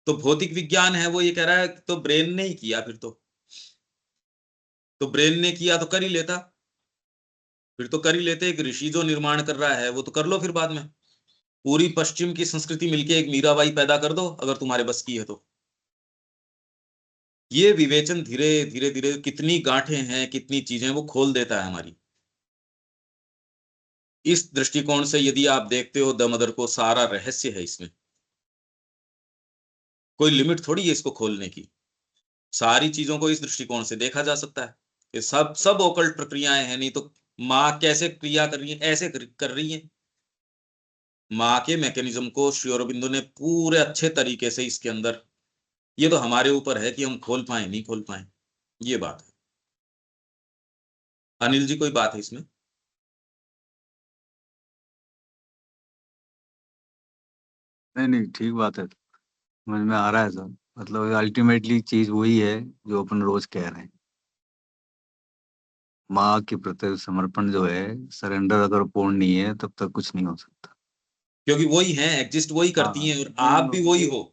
तो भौतिक विज्ञान है वो ये कह रहा है तो ब्रेन ने ही किया, फिर तो ब्रेन ने किया तो कर ही लेता, फिर तो कर ही लेते। एक ऋषि जो निर्माण कर रहा है वो तो कर लो फिर बाद में। पूरी पश्चिम की संस्कृति मिलके एक मीराबाई पैदा कर दो अगर तुम्हारे बस की है तो। ये विवेचन धीरे धीरे धीरे कितनी गांठें हैं, कितनी चीजें वो खोल देता है हमारी। इस दृष्टिकोण से यदि आप देखते हो द मदर को, सारा रहस्य है इसमें। कोई लिमिट थोड़ी है इसको खोलने की। सारी चीजों को इस दृष्टिकोण से देखा जा सकता है। ये सब सब ओकल्ट प्रक्रियाएं हैं, नहीं तो माँ कैसे क्रिया कर रही है, ऐसे कर रही है। माँ के मैकेनिज्म को श्री अरबिंदो ने पूरे अच्छे तरीके से इसके अंदर, ये तो हमारे ऊपर है कि हम खोल पाए नहीं खोल पाए, ये बात है। अनिल जी कोई बात है इसमें? नहीं नहीं, ठीक बात है, समझ में आ रहा है सब। मतलब अल्टीमेटली चीज वही है जो अपन रोज कह रहे हैं। माँ के प्रति समर्पण जो है, सरेंडर अगर पूर्ण नहीं है तब तक कुछ नहीं हो सकता। क्योंकि वही है, एग्जिस्ट वही करती हाँ, हैं और आप भी वही हो।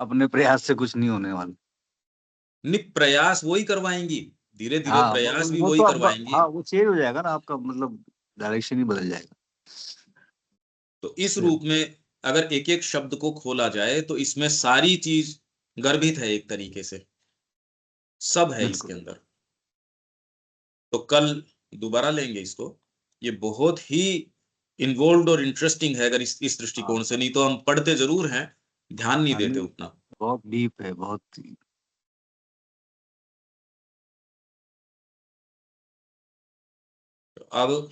अपने प्रयास से कुछ नहीं होने वाला। प्रयास वही करवाएंगी, धीरे धीरे हाँ, प्रयास भी वो वही तो आपका, करवाएंगी। हाँ वो चेंज हो जाएगा ना आपका, मतलब डायरेक्शन ही बदल जाएगा। तो इस रूप में अगर एक एक शब्द को खोला जाए तो इसमें सारी चीज गर्भित है, एक तरीके से सब है इसके बिल्कुल। अंदर। तो कल दोबारा लेंगे इसको। ये बहुत ही इन्वॉल्व और इंटरेस्टिंग है अगर इस हाँ दृष्टिकोण से, नहीं तो हम पढ़ते जरूर हैं, ध्यान नहीं हाँ, देते नहीं, उतना। बहुत डीप है, बहुत। अब